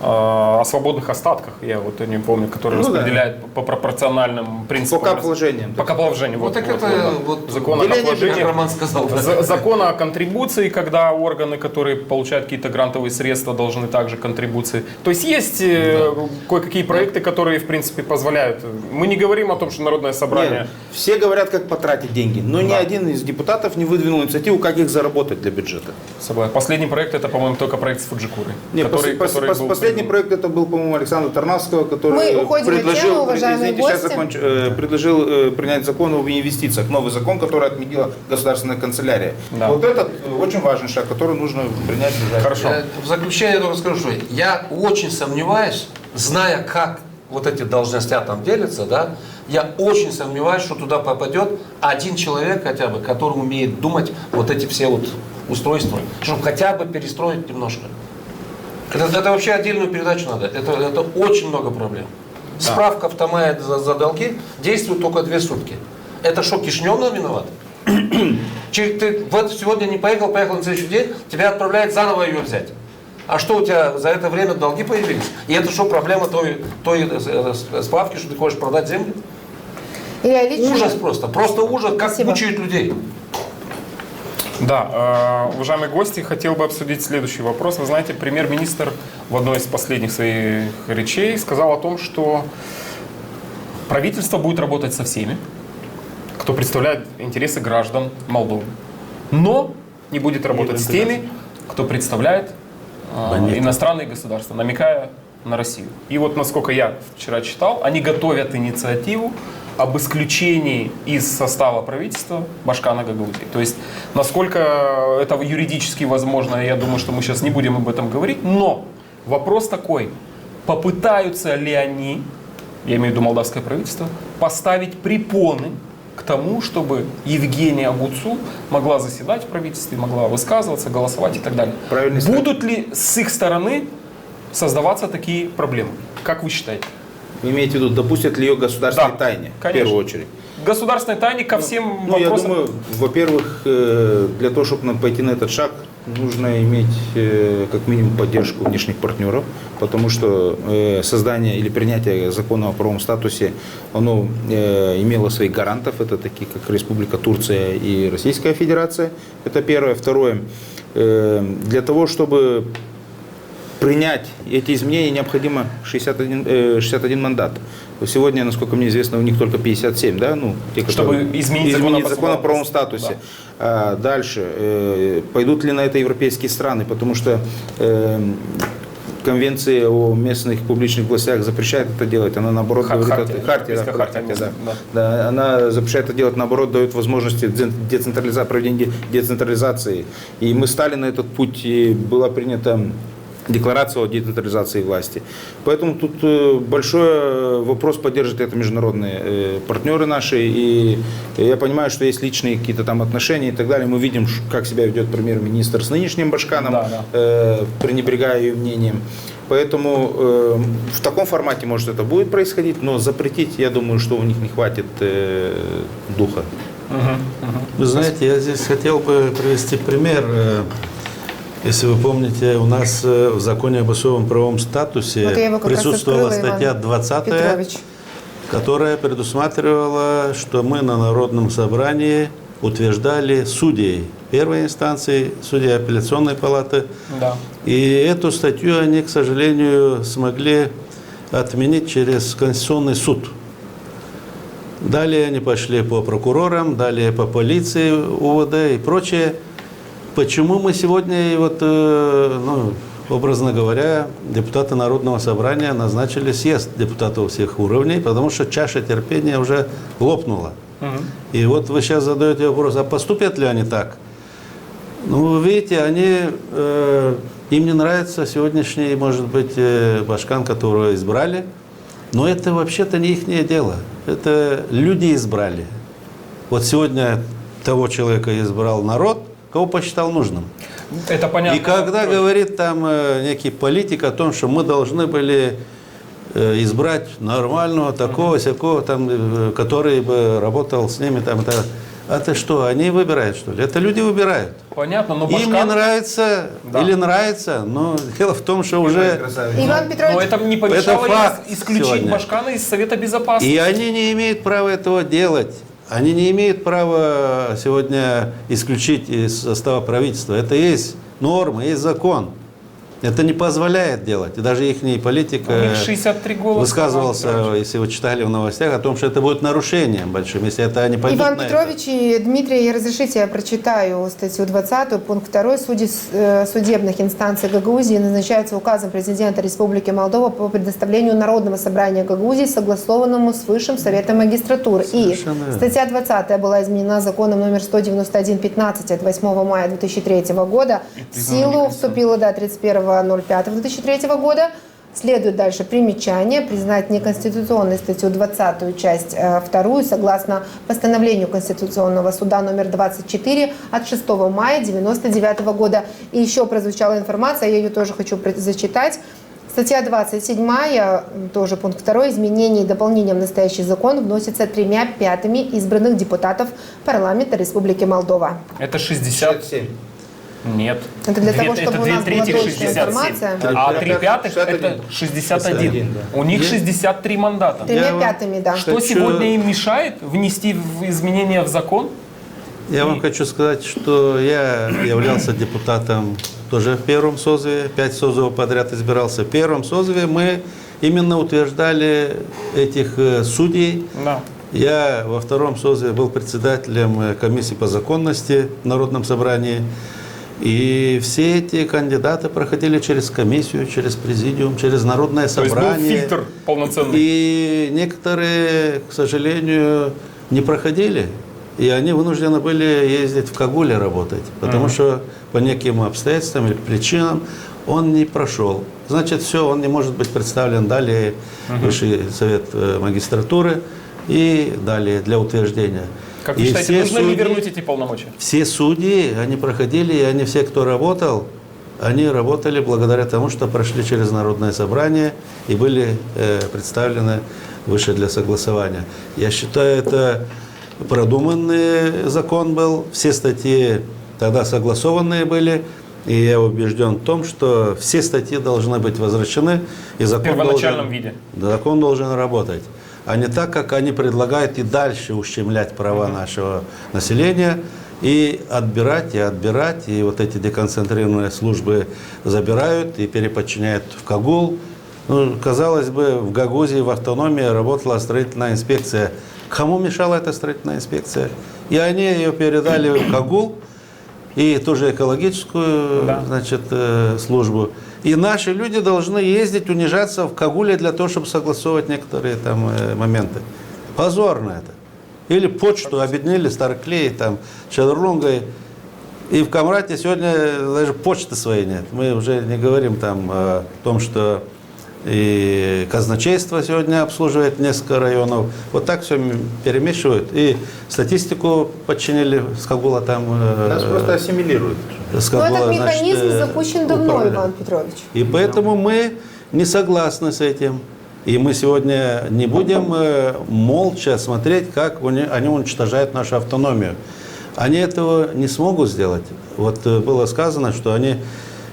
о свободных остатках, я вот не помню, которые распределяют по пропорциональным принципам. По капвложениям. По капвложению. Вот так это вот закон о деление, капвложении. как Роман сказал. Закон о контрибуции, когда органы, которые получают какие-то грантовые средства, должны также контрибуции. То есть есть кое-какие проекты, которые, в принципе, позволяют. Мы не говорим о том, что Народное собрание... Нет, все говорят, как потратить деньги, но ни один из депутатов не выдвинул инициативу, как их заработать для бюджета. Последний проект, это, по-моему, только проект с Фуджикурой. Нет, последний проект это был, по-моему, Александра Тарнавского, который Мы уходим от темы, уважаемые гости. Предложил принять закон об инвестициях, новый закон, который отменила Государственная канцелярия. Да. Вот это очень важный шаг, который нужно принять в ближайшее Хорошо. время. В заключение я только скажу, что я очень сомневаюсь, зная, как вот эти должности там делятся, да, я очень сомневаюсь, что туда попадет один человек хотя бы, который умеет думать вот эти все вот устройства, чтобы хотя бы перестроить немножко. Это вообще отдельную передачу надо. Это очень много проблем. Справка в Тамае за долги действует только 2 сутки. Это что, Кишинев виноват? Ты вот сегодня не поехал на следующий день, тебя отправляют заново ее взять. А что у тебя за это время долги появились? И это что, проблема той справки, что ты хочешь продать землю? Ужас просто. Просто ужас, как мучают людей. Да, уважаемые гости, хотел бы обсудить следующий вопрос. Вы знаете, премьер-министр в одной из последних своих речей сказал о том, что правительство будет работать со всеми, кто представляет интересы граждан Молдовы, но не будет работать с теми, кто представляет иностранные государства, намекая на Россию. И вот, насколько я вчера читал, они готовят инициативу об исключении из состава правительства Башкана Гагаузии. То есть, насколько это юридически возможно, я думаю, что мы сейчас не будем об этом говорить, но вопрос такой, попытаются ли они, я имею в виду молдавское правительство, поставить препоны к тому, чтобы Евгения Агуцу могла заседать в правительстве, могла высказываться, голосовать и так далее. Будут ли с их стороны создаваться такие проблемы? Как вы считаете? Вы имеете в виду, допустят ли ее государственной тайне, конечно. в первую очередь? Государственной тайне ко всем вопросам? Я думаю, во-первых, для того, чтобы нам пойти на этот шаг, нужно иметь как минимум поддержку внешних партнеров, потому что создание или принятие закона о правовом статусе, оно имело своих гарантов, это такие как Республика Турция и Российская Федерация, это первое. Второе, для того, чтобы принять эти изменения, необходимо 61 мандат. Сегодня, насколько мне известно, у них только 57, да? Ну, те, чтобы изменить закон о правовом статусе. Да. Дальше. Пойдут ли на это европейские страны? Потому что Конвенция о местных публичных властях запрещает это делать. Она наоборот говорит... Хартия. Она запрещает это делать, наоборот, дает возможности проведения децентрализации. И мы стали на этот путь, и была принята декларацию о децентрализации власти. Поэтому тут большой вопрос, поддержат это международные партнеры наши. И я понимаю, что есть личные какие-то там отношения и так далее. Мы видим, как себя ведет премьер-министр с нынешним Башканом, пренебрегая ее мнением. Поэтому в таком формате, может, это будет происходить, но запретить, я думаю, что у них не хватит духа. Вы знаете, я здесь хотел бы привести пример. Если вы помните, у нас в законе об особом правовом статусе присутствовала статья 20, которая предусматривала, что мы на Народном собрании утверждали судей первой инстанции, судей апелляционной палаты. Да. И эту статью они, к сожалению, смогли отменить через Конституционный суд. Далее они пошли по прокурорам, далее по полиции, УВД и прочее. Почему мы сегодня, вот, образно говоря, депутаты Народного собрания назначили съезд депутатов всех уровней, потому что чаша терпения уже лопнула. И вот вы сейчас задаете вопрос, а поступят ли они так? Ну, вы видите, им не нравится сегодняшний, может быть, Башкан, которого избрали, но это вообще-то не их дело. Это люди избрали. Вот сегодня того человека избрал народ, кого посчитал нужным. Это понятно. И когда говорит там некий политик о том, что мы должны были избрать нормального, такого-сякого, там, который бы работал с ними, там, Это что, они выбирают, что ли? Это люди выбирают. Понятно, но Им не Башкан... нравится Да. или нравится, но дело в том, что уже... Иван Петрович, Но это не помешало Это факт исключить сегодня. Башкана из Совета Безопасности. И они не имеют права этого делать. Они не имеют права сегодня исключить из состава правительства. Это есть норма, есть закон. Это не позволяет делать. И даже их политик У них 63 голоса. высказывался, если вы читали в новостях, о том, что это будет нарушением большим, если это они пойдут Иван на Петрович и Дмитрий, разрешите, я прочитаю статью 20, пункт 2. Судьи судебных инстанций Гагаузии назначаются указом президента Республики Молдова по предоставлению Народного собрания Гагаузии, согласованному с Высшим Советом магистратуры. Совершенно верно. Статья 20 была изменена законом номер 191/15 от 8 мая 2003 года. В силу вступила до 31.05.2003 года. Следует дальше примечание. Признать неконституционной статью 20, часть 2, согласно постановлению Конституционного суда номер 24 от 6 мая 1999 года. И еще прозвучала информация, я ее тоже хочу зачитать. Статья 27, тоже пункт 2, изменения и дополнения в настоящий закон вносятся 3/5 избранных депутатов парламента Республики Молдова. Это 67. Нет. Это для того, чтобы у нас была 2/3 точная 67. информация. А 3/5 это 61. У них 63 мандата. 3/5, да. Что сегодня им мешает внести изменения в закон? Я вам хочу сказать, что я являлся депутатом тоже в первом созыве, 5 созывов подряд избирался. В первом созыве мы именно утверждали этих судей. Да. Я во втором созыве был председателем комиссии по законности в Народном собрании. И все эти кандидаты проходили через комиссию, через президиум, через народное собрание. То есть был фильтр полноценный. И некоторые, к сожалению, не проходили. И они вынуждены были ездить в Кагуле работать. Потому что по неким обстоятельствам или причинам он не прошел. Значит, все, он не может быть представлен далее в Высший совет магистратуры и далее для утверждения. Как вы И считаете, все нужно ли судьи- вернуть эти полномочия? Все судьи, они проходили, и они все, кто работал, они работали благодаря тому, что прошли через Народное собрание и были представлены выше для согласования. Я считаю, это продуманный закон был, все статьи тогда согласованные были, и я убежден в том, что все статьи должны быть возвращены, и В закон первоначальном должен, виде. закон должен работать. А не так, как они предлагают и дальше ущемлять права нашего населения и отбирать, и вот эти деконцентрированные службы забирают и переподчиняют в Кагул. Ну, казалось бы, в Гагаузии в автономии работала строительная инспекция. Кому мешала эта строительная инспекция? И они ее передали в Кагул, и тоже экологическую, значит, службу. И наши люди должны ездить, унижаться в Кагуле для того, чтобы согласовывать некоторые там моменты. Позорно это. Или почту объединили Старклей, там, Чадрлунгой. И в Камрате сегодня даже почты своей нет. Мы уже не говорим там о том, что и казначейство сегодня обслуживает несколько районов. Вот так все перемешивают. И статистику подчинили с Кагула там. Нас просто ассимилируют. С Но Кагула, этот механизм значит, запущен давно, управляют. Иван Петрович. И поэтому мы не согласны с этим. И мы сегодня не будем молча смотреть, как они уничтожают нашу автономию. Они этого не смогут сделать. Вот было сказано, что они,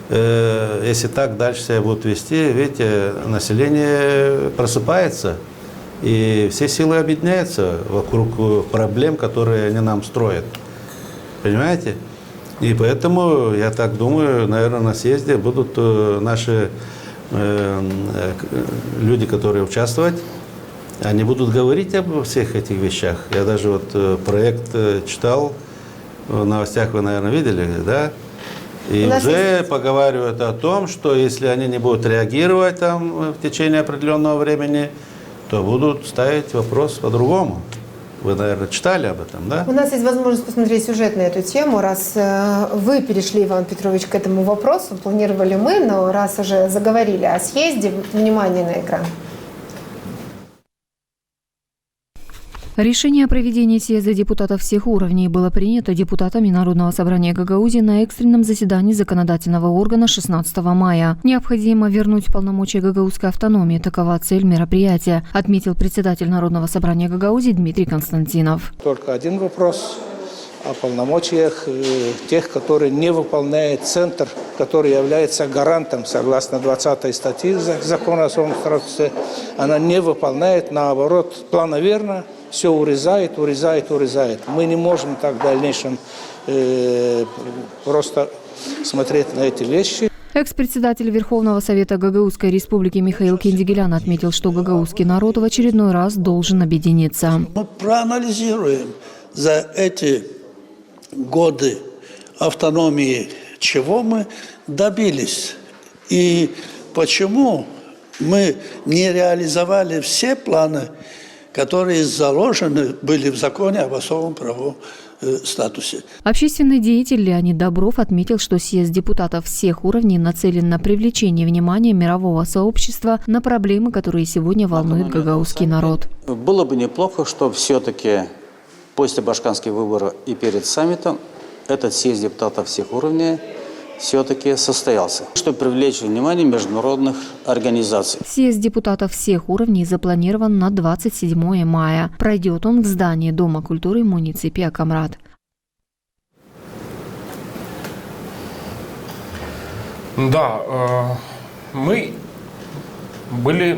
если так дальше себя будут вести, видите, население просыпается. И все силы объединяются вокруг проблем, которые они нам строят. Понимаете? И поэтому, я так думаю, наверное, на съезде будут наши люди, которые участвовать, они будут говорить обо всех этих вещах. Я даже вот проект читал, в новостях вы, наверное, видели, да? И уже поговаривают о том, что если они не будут реагировать там в течение определенного времени, то будут ставить вопрос по-другому. Вы, наверное, читали об этом, да? У нас есть возможность посмотреть сюжет на эту тему. Раз вы перешли, Иван Петрович, к этому вопросу, планировали мы, но раз уже заговорили о съезде, внимание на экран. Решение о проведении съезда депутатов всех уровней было принято депутатами Народного собрания Гагаузии на экстренном заседании законодательного органа 16 мая. Необходимо вернуть полномочия гагаузской автономии. Такова цель мероприятия, отметил председатель Народного собрания Гагаузии Дмитрий Константинов. Только один вопрос о полномочиях тех, которые не выполняет Центр, который является гарантом, согласно 20 статьи Закона о особом статусе. Она не выполняет, наоборот, планомерно все урезает. Мы не можем так в дальнейшем просто смотреть на эти вещи. Экс-председатель Верховного Совета Гагаузской Республики Михаил Кендигелян отметил, что гагаузский народ в очередной раз должен объединиться. Мы проанализируем за эти годы автономии, чего мы добились и почему мы не реализовали все планы, которые заложены были в законе об особом правовом статусе. Общественный деятель Леонид Добров отметил, что съезд депутатов всех уровней нацелен на привлечение внимания мирового сообщества на проблемы, которые сегодня волнуют гагаузский народ. Было бы неплохо, чтобы все-таки после башкирских выборов и перед саммитом этот съезд депутатов всех уровней все-таки состоялся, чтобы привлечь внимание международных организаций. Съезд депутатов всех уровней запланирован на 27 мая. Пройдет он в здании Дома культуры муниципия Камрад. Да, мы были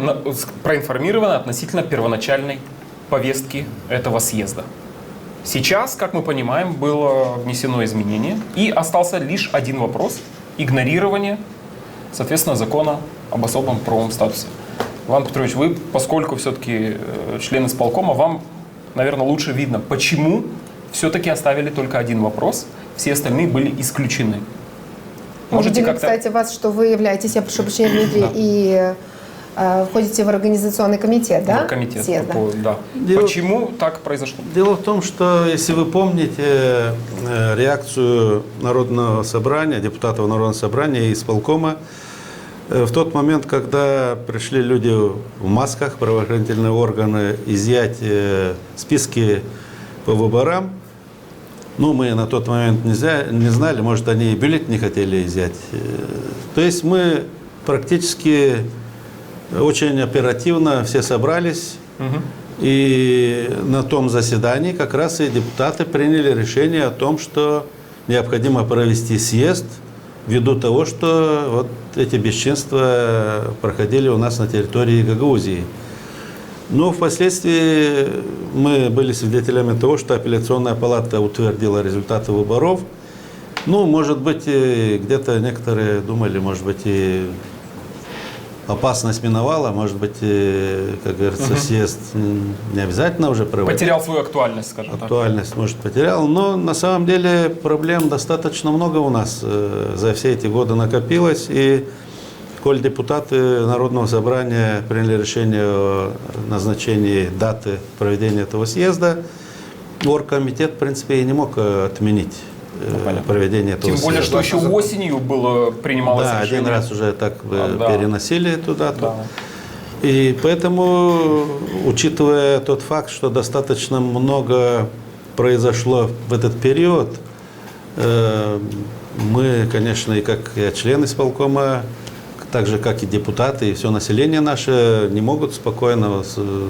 проинформированы относительно первоначальной повестки этого съезда. Сейчас, как мы понимаем, было внесено изменение, и остался лишь один вопрос – игнорирование, соответственно, закона об особом правовом статусе. Иван Петрович, вы, поскольку все-таки член исполкома, вам, наверное, лучше видно, почему все-таки оставили только один вопрос, все остальные были исключены. Можете как-то... Кстати, вас, что вы являетесь, я прошу прощения, Дмитрий, да. И входите в организационный комитет, да? Комитет, съезда. Да. Почему так произошло? Дело в том, что, если вы помните реакцию Народного собрания, депутатов Народного собрания и исполкома, в тот момент, когда пришли люди в масках, правоохранительные органы, изъять списки по выборам, ну, мы на тот момент не знали, может, они и бюллетень не хотели изъять. То есть мы практически очень оперативно все собрались, и на том заседании как раз и депутаты приняли решение о том, что необходимо провести съезд, ввиду того, что вот эти бесчинства проходили у нас на территории Гагаузии. Но впоследствии мы были свидетелями того, что апелляционная палата утвердила результаты выборов. Ну, может быть, где-то некоторые думали, может быть, и опасность миновала, может быть, как говорится, съезд не обязательно уже проводить. Потерял свою актуальность, скажем так. Актуальность, может, потерял, но на самом деле проблем достаточно много у нас за все эти годы накопилось, и коль депутаты Народного собрания приняли решение о назначении даты проведения этого съезда, оргкомитет, в принципе, и не мог отменить проведение этого съезда. Тем более, что еще осенью было принималось решение. Да, один раз уже так переносили туда-то. Да. И поэтому, учитывая тот факт, что достаточно много произошло в этот период, мы, конечно, и как члены исполкома, так же, как и депутаты, и все население наше не могут спокойно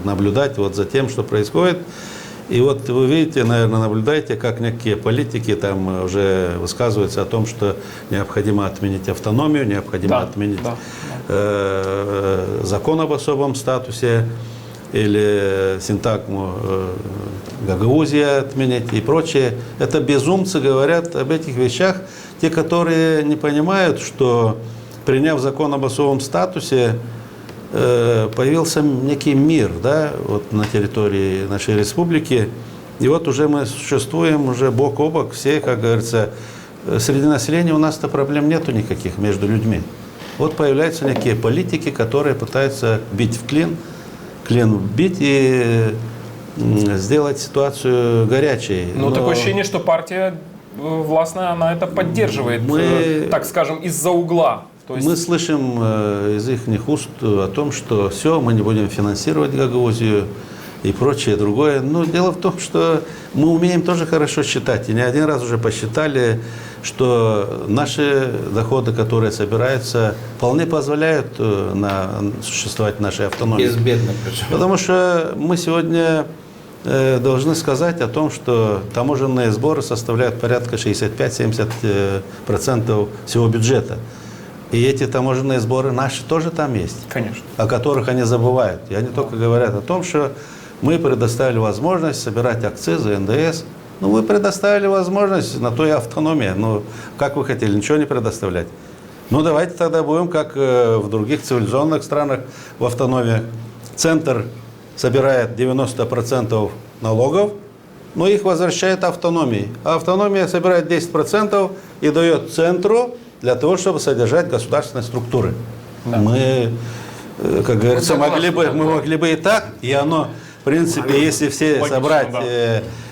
наблюдать вот за тем, что происходит. И вот вы видите, наверное, наблюдаете, как некие политики там уже высказываются о том, что необходимо отменить автономию, необходимо отменить закон об особом статусе или синтагму Гагаузия отменить и прочее. Это безумцы говорят об этих вещах, те, которые не понимают, что приняв закон об особом статусе, появился некий мир, да, вот на территории нашей республики. И вот уже мы существуем уже бок о бок, все, как говорится, среди населения у нас-то проблем нету никаких между людьми. Вот появляются некие политики, которые пытаются бить в клин бить и сделать ситуацию горячей. Но такое ощущение, что партия властная, она это поддерживает, так скажем, из-за угла. Мы слышим из их уст о том, что все, мы не будем финансировать Гагаузию и прочее другое. Но дело в том, что мы умеем тоже хорошо считать. И не один раз уже посчитали, что наши доходы, которые собираются, вполне позволяют существовать нашей автономии. Безбедно причем. Потому что мы сегодня должны сказать о том, что таможенные сборы составляют порядка 65-70% всего бюджета. И эти таможенные сборы наши тоже там есть. Конечно. О которых они забывают. И они только говорят о том, что мы предоставили возможность собирать акцизы, НДС. Ну, вы предоставили возможность, на то и автономия. Ну, как вы хотели, ничего не предоставлять. Ну, давайте тогда будем, как в других цивилизованных странах, в автономии. Центр собирает 90% налогов, но их возвращает автономии. А автономия собирает 10% и дает центру для того, чтобы содержать государственные структуры. Да. Мы, как говорится, мы могли бы и так, и оно, в принципе, если все логично, собрать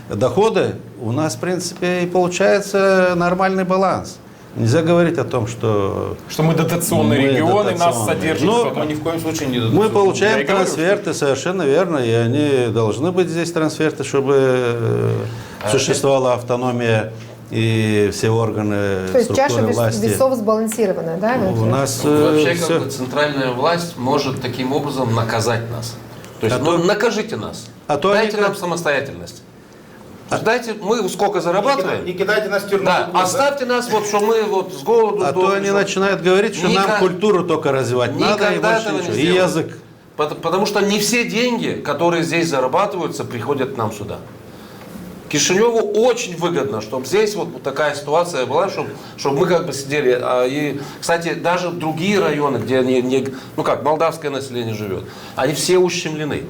доходы, у нас, в принципе, и получается нормальный баланс. Нельзя говорить о том, что мы дотационные регионы, нас содержат. Но мы ни в коем случае не дотационные. Мы получаем трансферты, совершенно верно, и они должны быть здесь трансферты, чтобы существовала автономия и все органы то есть структуры власти. Чаша весов сбалансирована, да? У нас вообще как бы центральная власть может таким образом наказать нас. То есть, накажите нас, дайте нам самостоятельность. Дайте, мы сколько зарабатываем. Не кидайте нас в тюрьму. Да, оставьте нас, вот, что мы вот с голоду. А то они начинают говорить, что нам культуру только развивать надо, и больше ничего. И язык. Потому что не все деньги, которые здесь зарабатываются, приходят к нам сюда. Кишиневу очень выгодно, чтобы здесь вот такая ситуация была, чтобы мы как бы сидели. И, кстати, даже другие районы, где молдавское население живет, они все ущемлены.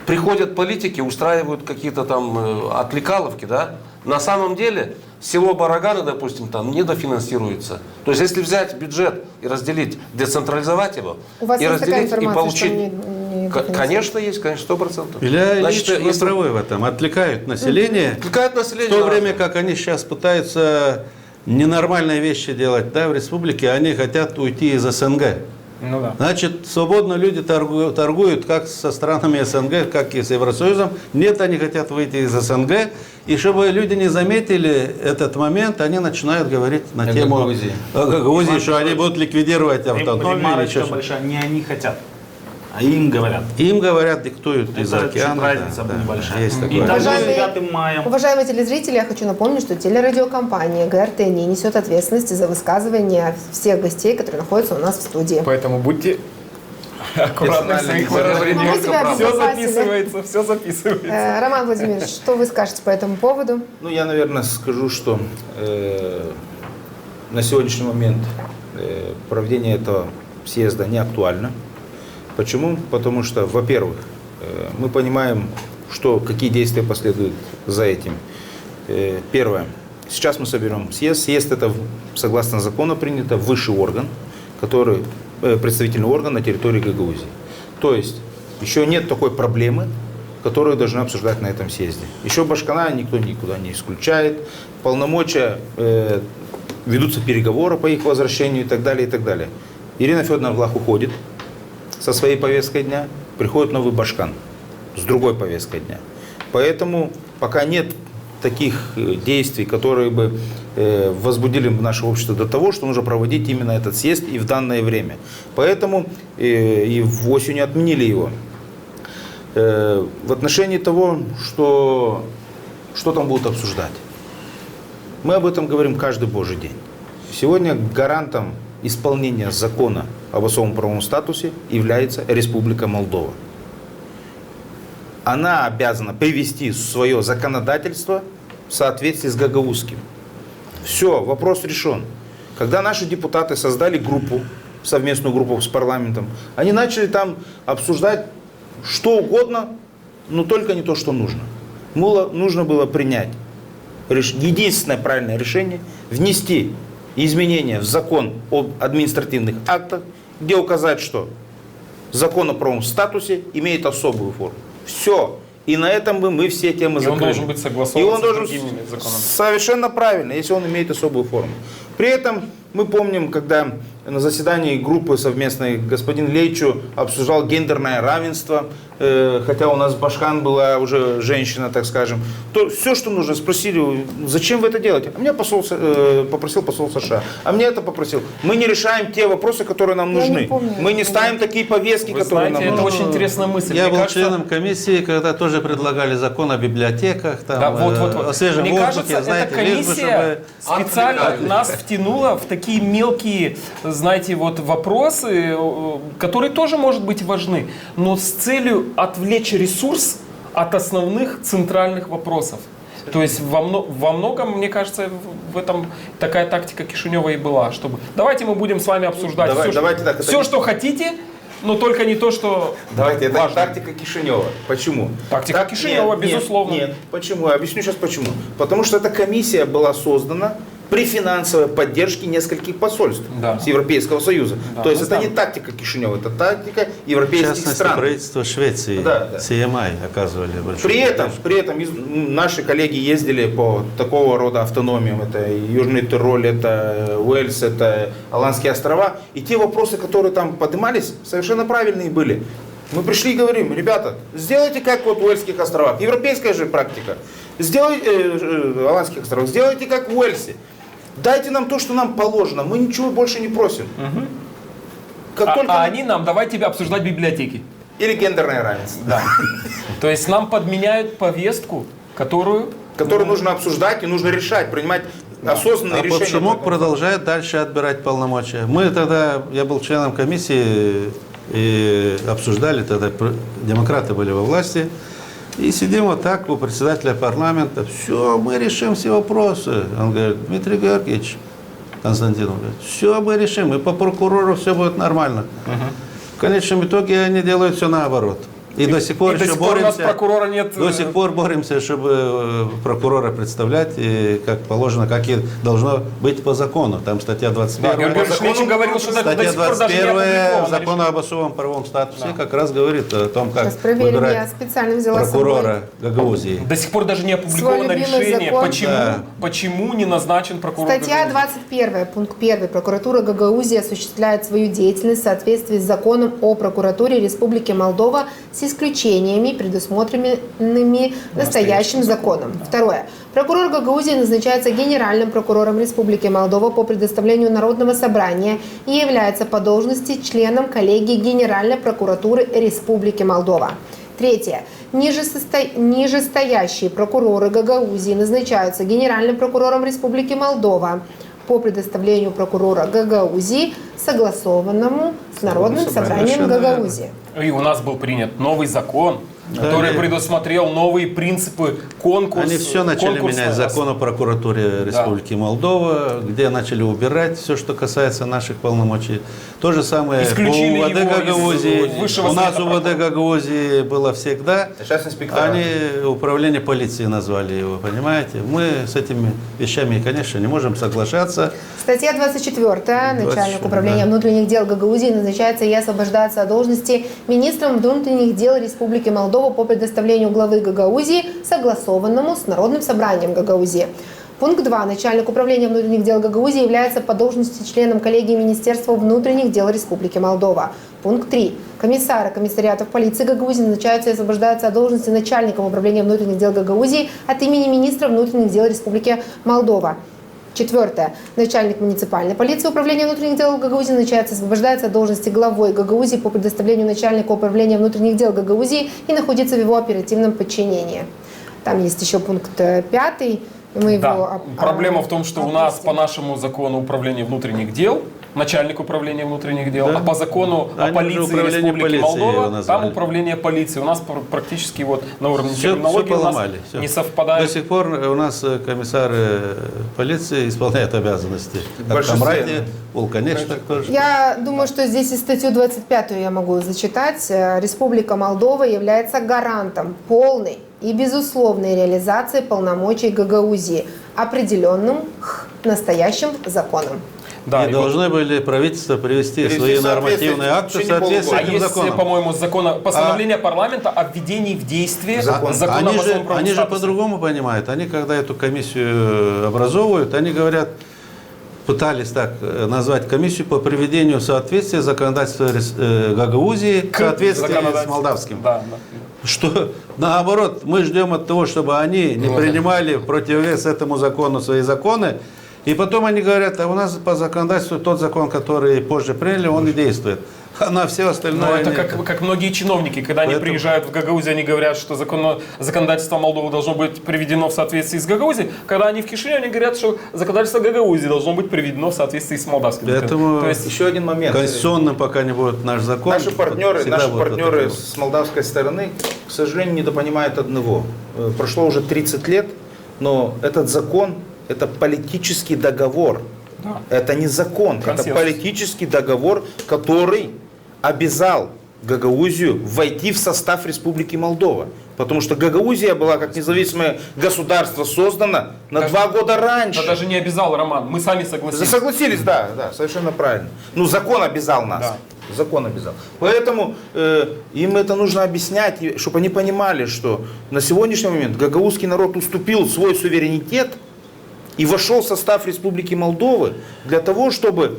Приходят политики, устраивают какие-то там отвлекаловки, да? На самом деле село Бараганы, допустим, там недофинансируется. То есть, если взять бюджет и разделить, децентрализовать его, у вас и есть разделить, такая и получить. Конечно, есть, конечно, 100%. Илья Ильич, вы правы в этом. Отвлекают население. Отвлекают население. В то время, как они сейчас пытаются ненормальные вещи делать, да, в республике, они хотят уйти из СНГ. Ну, да. Значит, свободно люди торгуют как со странами СНГ, как и с Евросоюзом. Нет, они хотят выйти из СНГ. И чтобы люди не заметили этот момент, они начинают говорить на тему Гагаузии, что они будут ликвидировать автономию. Ремарочка большая, не они хотят, а им говорят. Им говорят, диктуют из океана. Разница небольшая. Есть И такое. даже 9 мая. Уважаемые телезрители, я хочу напомнить, что телерадиокомпания ГРТ не несет ответственности за высказывания всех гостей, которые находятся у нас в студии. Поэтому будьте аккуратны в своих выражениях. Все записывается, все записывается. Роман Владимирович, что вы скажете по этому поводу? Ну, я, наверное, скажу, что на сегодняшний момент проведение этого съезда не актуально. Почему? Потому что, во-первых, мы понимаем, какие действия последуют за этим. Первое. Сейчас мы соберем съезд. Съезд — это, согласно закону, принято высший орган, который представительный орган на территории Гагаузии. То есть еще нет такой проблемы, которую должны обсуждать на этом съезде. Еще Башкана никто никуда не исключает. Полномочия, ведутся переговоры по их возвращению и так далее, и так далее. Ирина Федоровна Влах уходит со своей повесткой дня, приходит новый Башкан с другой повесткой дня. Поэтому пока нет таких действий, которые бы возбудили наше общество до того, что нужно проводить именно этот съезд и в данное время. Поэтому и в осень отменили его. В отношении того, что там будут обсуждать. Мы об этом говорим каждый божий день. Сегодня гарантом исполнения закона об особом правовом статусе является Республика Молдова. Она обязана привести свое законодательство в соответствии с гагаузским. Все, вопрос решен. Когда наши депутаты создали группу, совместную группу с парламентом, они начали там обсуждать что угодно, но только не то, что нужно. Нужно было принять единственное правильное решение — внести изменения в закон об административных актах, где указать, что закон о правовом статусе имеет особую форму. Все. И на этом мы все темы закрыли. И он должен быть согласован с другими законами. Совершенно правильно, если он имеет особую форму. При этом мы помним, когда на заседании группы совместной господин Лейчу обсуждал гендерное равенство, хотя у нас Башкан была уже женщина, так скажем. То все, что нужно, спросили, зачем вы это делаете? А меня попросил посол США, а мне это попросил. Мы не решаем те вопросы, которые нам нужны. Мы не ставим такие повестки, которые нам нужны. Это очень интересная мысль. Я был членом комиссии, когда тоже предлагали закон о библиотеках, там, да, вот. о свежем Мне воздухе. кажется, знаете, эта комиссия специально нас втянула в такие мелкие, знаете, вот вопросы, которые тоже, может быть, важны, но с целью отвлечь ресурс от основных центральных вопросов. То есть во многом, мне кажется, в этом такая тактика Кишинева и была, чтобы давайте мы будем с вами обсуждать все, что хотите, но только не то, что Давайте, это важно. тактика Кишинева. Почему? Тактика Кишинева, безусловно. Нет, почему? Я объясню сейчас почему. Потому что эта комиссия была создана при финансовой поддержке нескольких посольств с Европейского Союза. То есть это не тактика Кишинева, это тактика европейских стран. правительство Швеции, CMI оказывали большую При этом наши коллеги ездили по такого рода автономиям. Это Южный Тироль, это Уэльс, это Аландские острова. И те вопросы, которые там поднимались, совершенно правильные были. Мы пришли и говорим, ребята, сделайте как вот в Уэльских островах, европейская же практика. Сделайте, Аландских островах, сделайте как в Уэльсе. Дайте нам то, что нам положено, мы ничего больше не просим. Они нам, давайте обсуждать библиотеки. Или гендерное равенство. Да. То есть нам подменяют повестку, которую нужно обсуждать и нужно решать, принимать осознанные решения. Попшумок продолжает дальше отбирать полномочия. Я был членом комиссии, и обсуждали, тогда демократы были во власти, и сидим вот так у председателя парламента, все, мы решим все вопросы. Он говорит, Дмитрий Георгиевич, Константин, говорит, все мы решим, и по прокурору все будет нормально. В конечном итоге они делают все наоборот. И до сих пор еще боремся. Прокурора нет. До сих пор боремся, чтобы прокурора представлять, и как положено, как и должно быть по закону. Там статья 21. Статья 21 закона об особом правовом статусе как раз говорит о том, как выбирать прокурора Гагаузии. До сих пор даже не опубликовано решение, почему не назначен прокурор Гагаузии. Статья 21, пункт 1. Прокуратура Гагаузии осуществляет свою деятельность в соответствии с законом о прокуратуре Республики Молдова с исключениями, предусмотренными настоящим законом. Второе. Прокурор Гагаузии назначается генеральным прокурором Республики Молдова по предоставлению Народного собрания и является по должности членом коллегии Генеральной прокуратуры Республики Молдова. Третье. Нижестоящие прокуроры Гагаузии назначаются генеральным прокурором Республики Молдова по предоставлению прокурора Гагаузии, согласованному с Народным собранием Гагаузии. И у нас был принят новый закон, который предусмотрел новые принципы конкурса. Они все начали менять. Закон о прокуратуре Республики Молдова, где начали убирать все, что касается наших полномочий. То же самое по УВД Гагаузии. У нас УВД Гагаузии было всегда. Они управление полиции назвали его, понимаете? Мы с этими вещами, конечно, не можем соглашаться. Статья 24. Начальник управления внутренних дел Гагаузии назначается и освобождается от должности министром внутренних дел Республики Молдова по предоставлению главы Гагаузии, согласованному с Народным собранием Гагаузии. Пункт 2. Начальник управления внутренних дел Гагаузии является по должности членом коллегии Министерства внутренних дел Республики Молдова. Пункт 3. Комиссары комиссариатов полиции Гагаузии назначаются и освобождаются от должности начальником управления внутренних дел Гагаузии от имени министра внутренних дел Республики Молдова. Четвертое. Начальник муниципальной полиции управления внутренних дел Гагаузии назначается и освобождается от должности главой Гагаузии по предоставлению начальника управления внутренних дел Гагаузии и находится в его оперативном подчинении. Там есть еще пункт 5. Проблема в том, что у нас по нашему закону управления внутренних дел начальник управления внутренних дел, а по закону о полиции Республики Молдова там управление полиции. У нас практически вот на уровне терминологии у нас не совпадает. До сих пор у нас комиссары полиции исполняют обязанности. Как Камраде, Вулканечник тоже. Я думаю, что здесь и статью 25 я могу зачитать. Республика Молдова является гарантом полной и безусловной реализации полномочий Гагаузии, определенным настоящим законом. Да, и должны были правительство привести свои нормативные акты в соответствии с этим законом. Есть, по-моему, постановление парламента о введении в действие закона. Они же по-другому понимают. Они, когда эту комиссию образовывают, они говорят, пытались так назвать комиссию по приведению соответствия законодательства Гагаузии в соответствии с молдавским. Да, да. Что наоборот, мы ждем от того, чтобы они не принимали в противовес этому закону свои законы, и потом они говорят, а у нас по законодательству тот закон, который позже приняли, он и действует. А на все остальное... Но это как многие чиновники, когда они приезжают в Гагаузию, они говорят, что законодательство Молдовы должно быть приведено в соответствии с Гагаузией. Когда они в Кишиневе, они говорят, что законодательство Гагаузии должно быть приведено в соответствии с молдавским. Поэтому то есть еще один момент. Конституционным пока не будет наш закон. Наши партнеры с молдавской стороны, к сожалению, недопонимают одного. Прошло уже 30 лет, но этот закон – это политический договор. Да. Это не закон, это политический договор, который обязал Гагаузию войти в состав Республики Молдова. Потому что Гагаузия была как независимое государство создана на 2 года раньше. Это даже не обязал, Роман, мы сами согласились. Согласились, да, совершенно правильно. Ну, закон обязал нас. Да. Закон обязал. Поэтому им это нужно объяснять, чтобы они понимали, что на сегодняшний момент гагаузский народ уступил свой суверенитет и вошел в состав Республики Молдовы для того, чтобы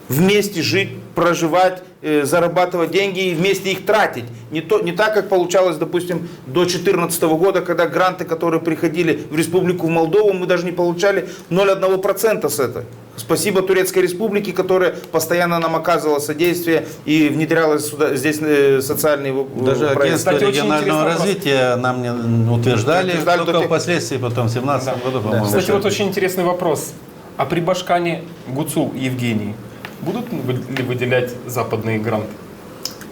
вместе жить, проживать, зарабатывать деньги и вместе их тратить. Не так, как получалось, допустим, до 2014 года, когда гранты, которые приходили в Республику Молдову, мы даже не получали 0,1% с этого. Спасибо Турецкой Республике, которая постоянно нам оказывала содействие и внедряла здесь социальные даже агентство регионального развития нам не утверждали, только впоследствии, потом в 2017 году, по-моему. Кстати, вот очень интересный вопрос. А при Башкане Гуцул Евгений будут ли выделять западные гранты?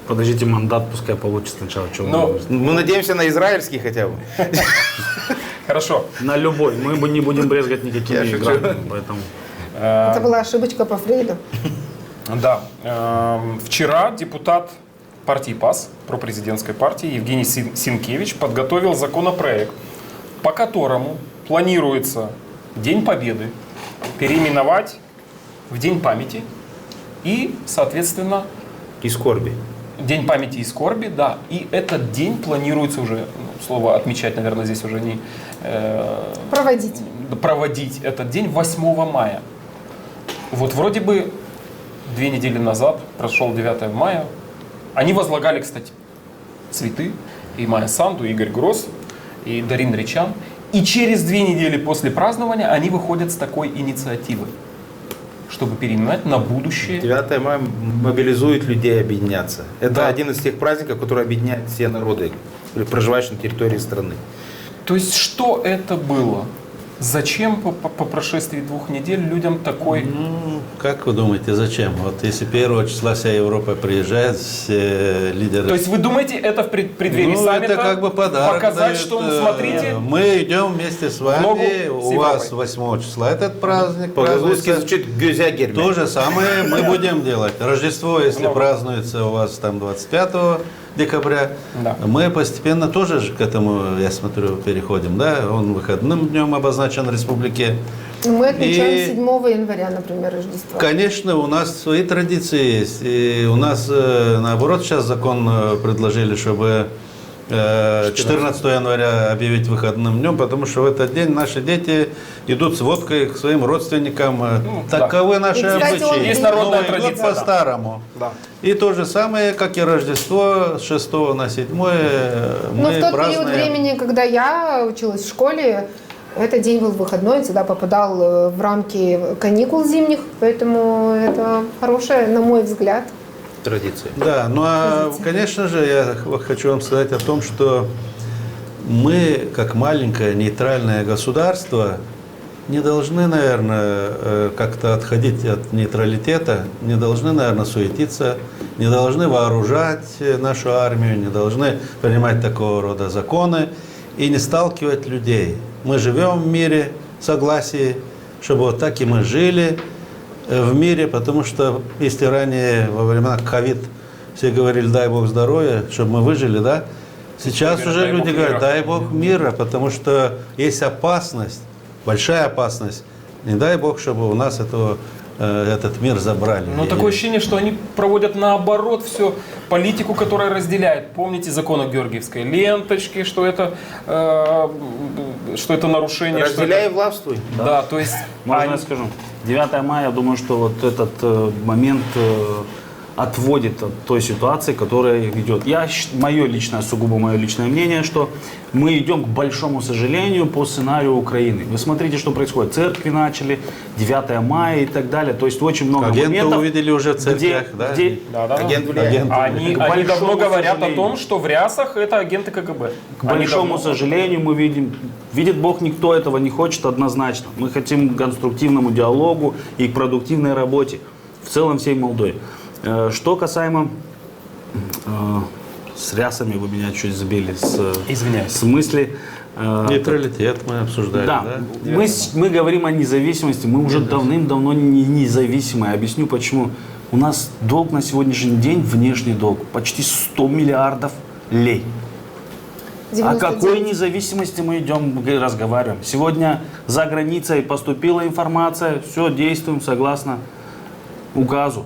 Подождите, мандат пускай получит сначала. Мы надеемся на израильский хотя бы. Хорошо. На любой. Мы не будем брезгать никакими грантами. Поэтому... Это была ошибочка по Фрейду. Да. Вчера депутат партии ПАС, пропрезидентской партии, Евгений Синкевич подготовил законопроект, по которому планируется День Победы переименовать в День памяти и, соответственно... И скорби. День памяти и скорби, да. И этот день планируется уже, слово отмечать, наверное, здесь уже не... Проводить этот день 8 мая. Вот вроде бы 2 недели назад, прошел 9 мая, они возлагали, кстати, цветы, и Майя Санду, и Игорь Гросс, и Дарин Ричан. И через 2 недели после празднования они выходят с такой инициативой, чтобы переименовать на будущее. 9 мая мобилизует людей объединяться. Это один из тех праздников, который объединяет все народы, проживающие на территории страны. То есть что это было? Зачем по прошествии 2 недель людям такой... Как вы думаете, зачем? Вот если 1 числа вся Европа приезжает, все лидеры... То есть вы думаете, это в преддверии саммита? Это как бы подарок. Показать, что, смотрите... Мы идем вместе с вами, у вас 8 числа этот праздник. По-русски звучит Гюзягермя. То же самое мы будем делать. Рождество, если празднуется у вас там 25 декабря, мы постепенно тоже к этому, я смотрю, переходим. Да? Он выходным днем обозначен в республике. Мы отмечаем 7 января, например, Рождество. Конечно, у нас свои традиции есть. И у нас, наоборот, сейчас закон предложили, чтобы 14 января объявить выходным днем, потому что в этот день наши дети идут с водкой к своим родственникам. Таковы наши обычаи. Есть народная традиция. Год по-старому. Да. И то же самое, как и Рождество, с 6 на 7 мы Но в тот празднуем. период времени, когда я училась в школе, этот день был выходной, всегда попадал в рамки каникул зимних, поэтому это хорошая, на мой взгляд, традиция. Да, ну а, конечно же, я хочу вам сказать о том, что мы, как маленькое нейтральное государство, не должны, наверное, как-то отходить от нейтралитета, не должны, наверное, суетиться, не должны вооружать нашу армию, не должны принимать такого рода законы и не сталкивать людей. Мы живем в мире, в согласии, чтобы вот так и мы жили в мире, потому что если ранее во времена ковид все говорили, дай Бог здоровья, чтобы мы выжили, да, сейчас уже люди говорят, дай Бог мира, потому что есть опасность, большая опасность, не дай Бог, чтобы у нас этот мир забрали. Но такое ощущение, что они проводят наоборот все политику, которая разделяет. Помните закон о Георгиевской ленточке, что это нарушение. Разделяй и властвуй. Да, то есть... Можно я скажу? 9 мая, я думаю, что вот этот момент отводит от той ситуации, которая идет. Мое личное, сугубо мое личное мнение, что мы идем, к большому сожалению, по сценарию Украины. Вы смотрите, что происходит. Церкви начали, 9 мая и так далее. То есть очень много Агенты моментов. увидели уже в церквях, да? Они давно говорят о том, что в рясах это агенты КГБ. К большому сожалению, мы видит Бог, никто этого не хочет однозначно. Мы хотим к конструктивному диалогу и к продуктивной работе в целом всей Молдове. Что касаемо с рясами, вы меня чуть сбили с мысли. Нейтралитет мы обсуждали, да? Мы говорим о независимости, мы уже давным-давно не независимые. Объясню почему. У нас долг на сегодняшний день, внешний долг, почти 100 миллиардов лей. 99. О какой независимости мы идем разговариваем? Сегодня за границей поступила информация, все, действуем согласно указу.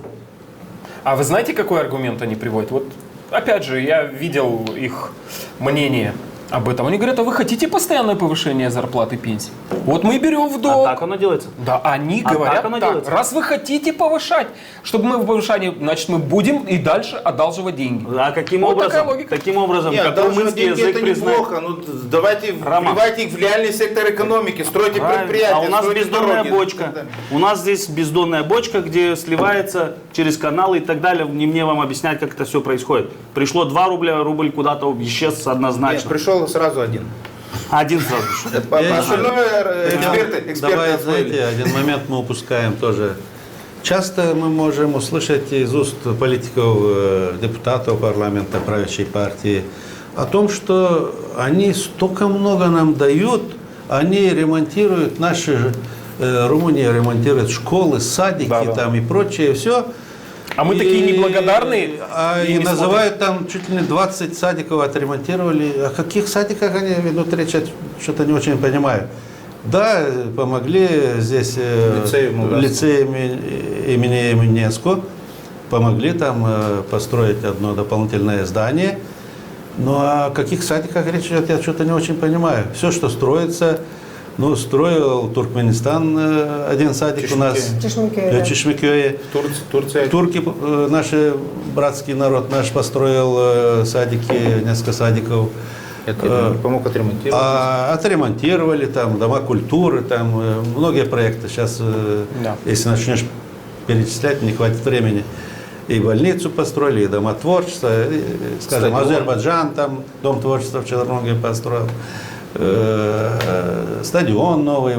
А вы знаете, какой аргумент они приводят? Вот, опять же, я видел их мнение об этом. Они говорят, а вы хотите постоянное повышение зарплаты и пенсий? Вот мы берем в долг. А так оно делается? Да, они говорят так. Раз вы хотите повышать, чтобы мы в повышании, значит, мы будем и дальше одалживать деньги. А каким вот образом? Такая логика. Каким образом? Нет, как румынский язык это признает? неплохо. Ну, давайте вливайте их в реальный сектор экономики, стройте предприятия, А у нас стройте бездонная дороги. бочка. У нас здесь бездонная бочка, где сливается через каналы и так далее. Не мне вам объяснять, как это все происходит. Пришло 2 рубля, рубль куда-то исчез однозначно. Нет, пришел сразу один. Один сразу. Давай, знаете, один момент мы упускаем тоже. Часто мы можем услышать из уст политиков, депутатов парламента, правящей партии, о том, что они столько много нам дают, они ремонтируют, Румыния ремонтирует школы, садики там и прочее, все. А мы такие неблагодарные. И называют там чуть ли не 20 садиков отремонтировали. О каких садиках они ведут речь, я что-то не очень понимаю. Да, помогли здесь лицеем имени ЮНЕСКО, помогли там построить одно дополнительное здание. Но о каких садиках речь идет, я что-то не очень понимаю. Все, что строится, строил Туркменистан один садик у нас. Чешмекёе. Турция. Турки, наш братский народ, наш построил садики, несколько садиков. Это помог отремонтировать. Отремонтировали, там, дома культуры, там, многие проекты. Сейчас, если начнешь перечислять, не хватит времени. И больницу построили, и дома творчества. И, скажем, Азербайджан, там, дом творчества в Челорнонге построил. Стадион новый,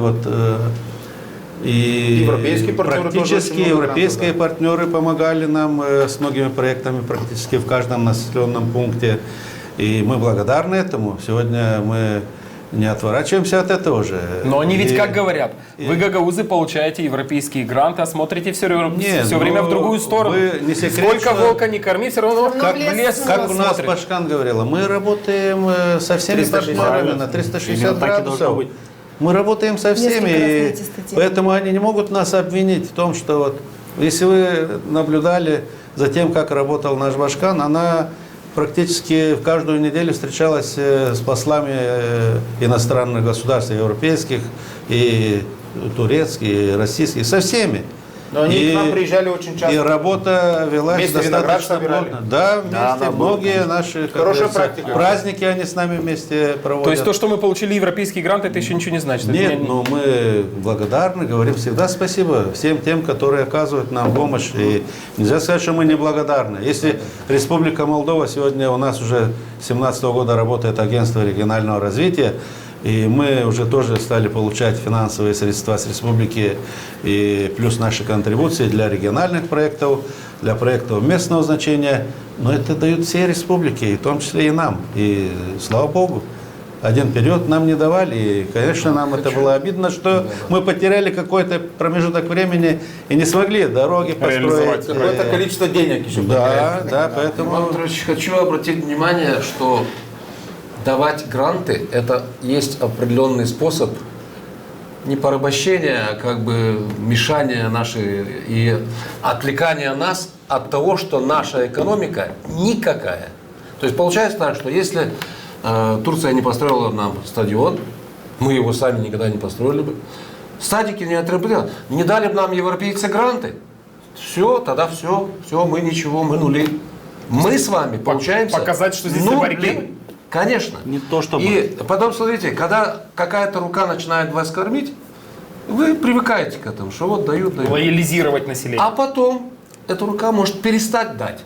и европейские партнеры практически европейские партнеры помогали нам с многими проектами практически в каждом населенном пункте. И мы благодарны этому. Сегодня мы не отворачиваемся от этого же. Но они ведь как говорят, вы, гагаузы, получаете европейские гранты, а смотрите все время в другую сторону. Не секрет, сколько волка не корми, все равно как в лес как у нас Пашкан говорила, мы работаем со всеми партнерами на 360 градусов. Мы работаем со всеми, поэтому они не могут нас обвинить в том, что если вы наблюдали за тем, как работал наш Башкан, она практически в каждую неделю встречалась с послами иностранных государств, европейских, и турецких, и российских, со всеми. Но они к нам приезжали очень часто. И работа велась достаточно плотно. Да, вместе. Многие наши праздники они с нами вместе проводят. То есть то, что мы получили европейский грант, это еще ничего не значит? Нет, но мы благодарны, говорим всегда спасибо всем тем, которые оказывают нам помощь. И нельзя сказать, что мы не благодарны. Если Республика Молдова, сегодня у нас уже с 2017 года работает агентство регионального развития, и мы уже тоже стали получать финансовые средства с республики, и плюс наши контрибуции для региональных проектов, для проектов местного значения. Но это дают все республики, в том числе и нам. И слава Богу, один период нам не давали. И, конечно, нам это было обидно, что мы потеряли какой-то промежуток времени и не смогли дороги построить. Какое-то количество денег еще потеряли. Да, поэтому... Иван Петрович, хочу обратить внимание, что давать гранты – это есть определенный способ не порабощения, а как бы мешания нашей и отвлекания нас от того, что наша экономика никакая. То есть получается так, что если Турция не построила нам стадион, мы его сами никогда не построили бы, Садики не отремонтировали. Не дали бы нам европейцы гранты. Все, тогда все, мы ничего, мы нули. Мы с вами получаемся... Показать, что здесь борьбы? Конечно. Не то, чтобы... И потом, смотрите, когда какая-то рука начинает вас кормить, вы привыкаете к этому, что вот дают. Лоялизировать население. А потом эта рука может перестать дать.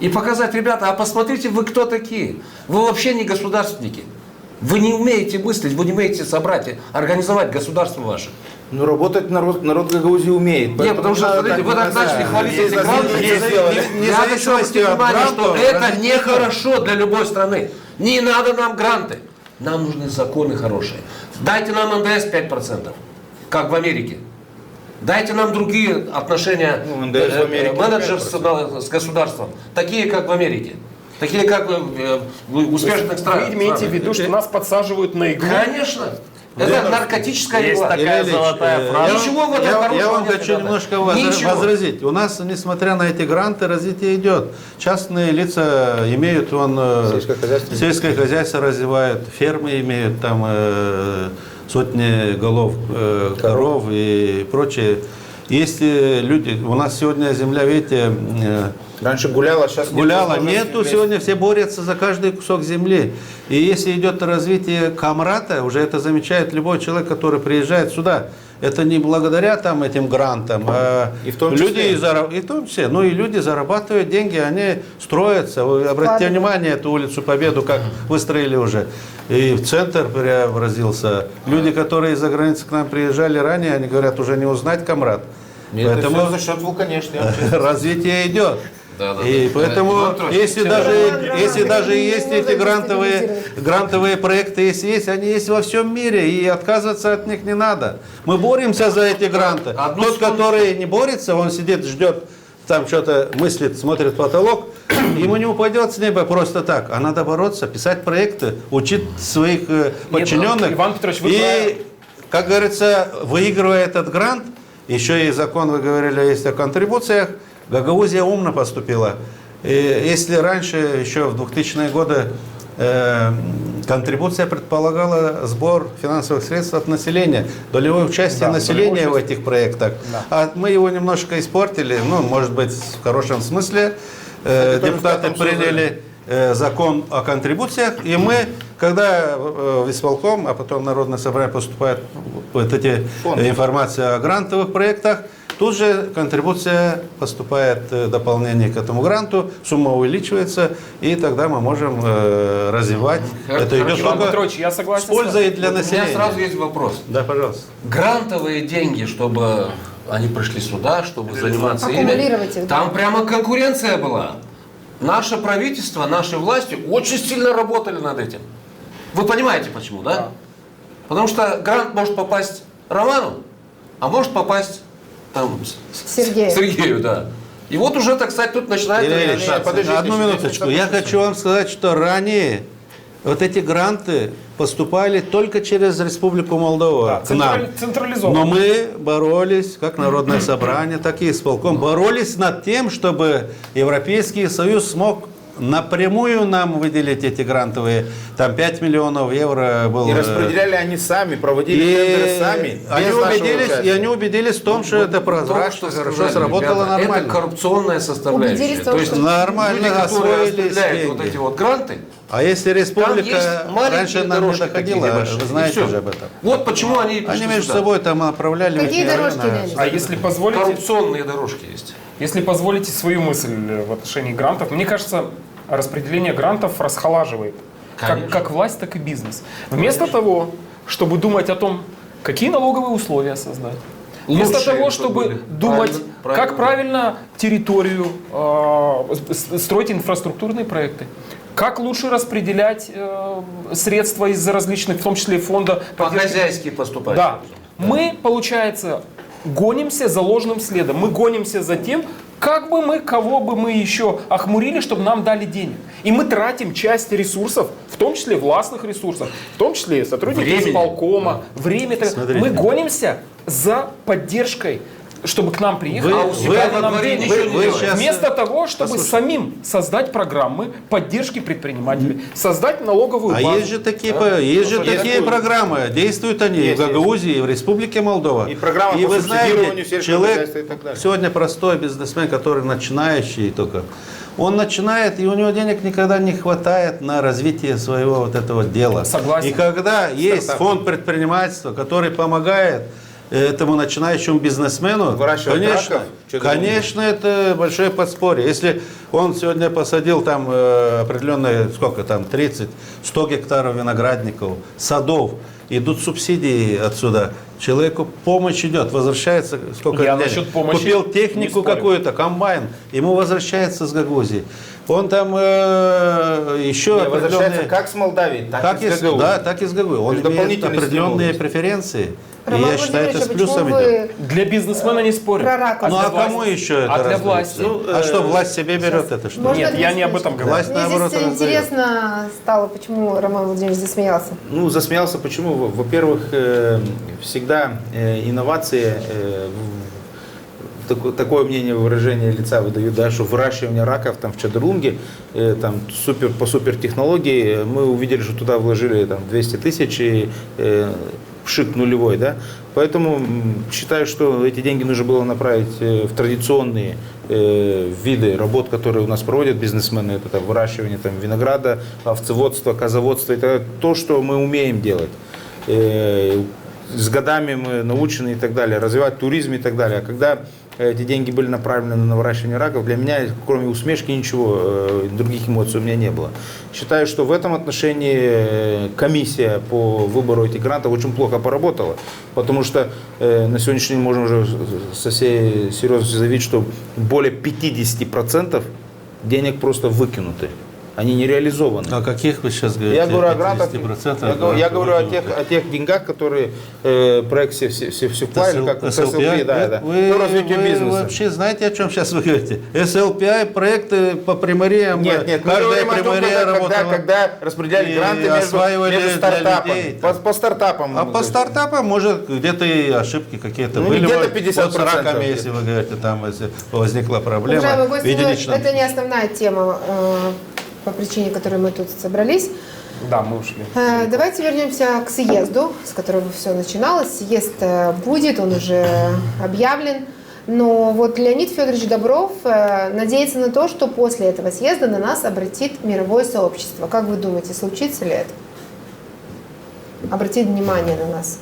И показать, ребята, а посмотрите, вы кто такие? Вы вообще не государственники. Вы не умеете мыслить, вы не умеете собрать и организовать государство ваше. Ну, работать народ Гагаузии умеет. Нет, потому что, смотрите, вы так начали хвалить эти гранты. Я хочу обратить внимание, что это нехорошо для любой страны. Не надо нам гранты. Нам нужны законы хорошие. Дайте нам НДС 5%, как в Америке. Дайте нам другие отношения менеджеров с государством, такие, как в Америке. Такие, как в успешных странах. Вы имеете в виду, что нас подсаживают на иглу? Конечно. Это наркотическая игла. Такая золотая фраза. Ничего в этом хорошего Я вам нет, хочу ребята. немножко возразить. У нас, несмотря на эти гранты, развитие идет. Частные лица имеют, сельское хозяйство развивают, фермы имеют, там сотни голов коров и прочее. Если люди, у нас сегодня земля, видите, раньше гуляла, сейчас нету, сегодня все борются за каждый кусок земли. И если идет развитие Камрата, уже это замечает любой человек, который приезжает сюда. Это не благодаря там этим грантам, а и в том числе. Люди зарабатывают деньги, они строятся. Вы обратите внимание, эту улицу Победу, как выстроили уже. И в центр преобразился. Люди, которые из-за границы к нам приезжали ранее, они говорят, уже не узнать Камрат. Поэтому это все за счет вулканешной развитие идет. И поэтому, если даже есть эти грантовые проекты, если есть, они есть во всем мире, и отказываться от них не надо. Мы боремся за эти гранты. Тот, который не борется, он сидит, ждет, там что-то мыслит, смотрит в потолок, ему не упадет с неба просто так. А надо бороться, писать проекты, учить своих подчиненных. Иван Петрович, вы и, как говорится, выигрывая этот грант, еще и закон, вы говорили, есть о контрибуциях, Гагаузия умно поступила. И если раньше, еще в 2000-е годы, контрибуция предполагала сбор финансовых средств от населения, долевое участие населения в этих проектах. А мы его немножко испортили, может быть, в хорошем смысле. Депутаты приняли закон о контрибуциях, и мы, когда в исполком, а потом Народное собрание поступает вот эти информация о грантовых проектах, тут же контрибуция поступает, дополнение к этому гранту, сумма увеличивается, и тогда мы можем развивать. Это идет только я согласен с пользой для населения. У меня сразу есть вопрос. Да, пожалуйста. Грантовые деньги, чтобы они пришли сюда, чтобы заниматься аккумулировать ими. их. Там прямо конкуренция была. Наше правительство, наши власти очень сильно работали над этим. Вы понимаете почему, да? Потому что грант может попасть Роману, а может попасть там Сергею, да. И вот уже, так сказать, тут начинает решаться. Одну минуточку. Я хочу вам сказать, что ранее вот эти гранты поступали только через Республику Молдова к нам. Централизованно. Но мы боролись, как Народное собрание, так и исполком, боролись над тем, чтобы Европейский Союз смог напрямую нам выделить эти грантовые, там 5 миллионов евро было. И распределяли они сами, проводили тендеры сами. Они убедились в том, что это прозрачно, хорошо сработало, нормально. Это коррупционная составляющая. То есть нормально люди, которые освоились распределяют вот эти вот гранты. А если республика раньше нам не доходила, вы знаете же об этом. Вот почему они между собой там отправляли. Какие дорожки, А если позволите... Коррупционные дорожки есть. Если позволите свою мысль в отношении грантов, мне кажется, распределение грантов расхолаживает как власть, так и бизнес. Вместо того, чтобы думать о том, какие налоговые условия создать, вместо того, чтобы думать, как правильно территорию, строить инфраструктурные проекты, как лучше распределять средства из различных, в том числе фонда... По-хозяйски поступать. Да. Мы, получается, гонимся за ложным следом. Мы гонимся за тем, как бы мы, кого бы мы еще охмурили, чтобы нам дали денег. И мы тратим часть ресурсов, в том числе властных ресурсов, в том числе сотрудники исполкома, время. Мы гонимся за поддержкой чтобы к нам приехали, Вы- а у себя вы- нам вы- денег вы- не вы делать. сейчас- Вместо того, чтобы самим создать программы поддержки предпринимателей, создать налоговую А базу. есть же такие, такие программы, действуют они и в Гагаузии, и в Республике Молдова. И программа И по вы субсидированию знаете, сельского хозяйства человек, и так далее. сегодня простой бизнесмен, который начинающий только, он начинает, и у него денег никогда не хватает на развитие своего вот этого дела. Согласен. И когда есть Стартап. фонд предпринимательства, который помогает этому начинающему бизнесмену, Выращивать конечно, раков, что-то конечно, это большое подспорье. Если он сегодня посадил там определенные, сколько там, 30-100 гектаров виноградников, садов, идут субсидии отсюда, человеку помощь идет, возвращается, сколько Я денег. насчет помощи Купил не технику спорю. какую-то, комбайн, ему возвращается с Гагаузии. Он там еще Не, возвращается как с Молдавии, так и с Гагаузии. Да, так и с Гагаузии. Он То есть имеет дополнительный определенные стимул. преференции. И Роман я считаю, это с Владимирович, а плюсом почему идет. вы Для бизнесмена не спорю. про раков? Ну для а кому власти. еще это А для раздается? власти? А что, власть себе берет это? Что? Можно Нет, я не об объяснить? этом говорю. Власть, Мне наоборот, здесь раздает. интересно стало, почему Роман Владимирович засмеялся. Ну, засмеялся почему? Во-первых, всегда инновации, такое мнение, выражение лица выдают, да, что выращивание раков там, в Чадрунге, там, по супертехнологии, мы увидели, что туда вложили там, 200 тысяч и пшик нулевой. Да? Поэтому считаю, что эти деньги нужно было направить в традиционные виды работ, которые у нас проводят бизнесмены. Это там, выращивание там, винограда, овцеводство, козоводство. Это то, что мы умеем делать. С годами мы научены и так далее, развивать туризм и так далее. А когда эти деньги были направлены на выращивание раков, для меня, кроме усмешки, ничего, других эмоций у меня не было. Считаю, что в этом отношении комиссия по выбору этих грантов очень плохо поработала, потому что на сегодняшний день можно уже со всей серьезностью заявить, что более 50% денег просто выкинуты. Они не реализованы. О каких вы сейчас говорите? Я говорю о грантах. 50% Я говорю о тех деньгах, которые проект Севплай, как SLPI, да. Вы, По развитию вы бизнеса. вообще знаете, о чем сейчас вы говорите? SLPI проекты по примариям. Нет, мы каждая говорим о том, примария работала. когда распределяли и гранты осваивали между для стартапами. людей. По стартапам. А по стартапам, может, где-то и ошибки какие-то Ну, были. где-то может, 50%. вот с раками, если вы говорите, там если возникла проблема. Уважаемые гости, но единичном. это не основная тема, по причине которой мы тут собрались. Да, мы ушли. Давайте вернемся к съезду, с которого все начиналось. Съезд будет, он уже объявлен. Но вот Леонид Федорович Добров надеется на то, что после этого съезда на нас обратит мировое сообщество. Как вы думаете, случится ли это? Обратит внимание на нас.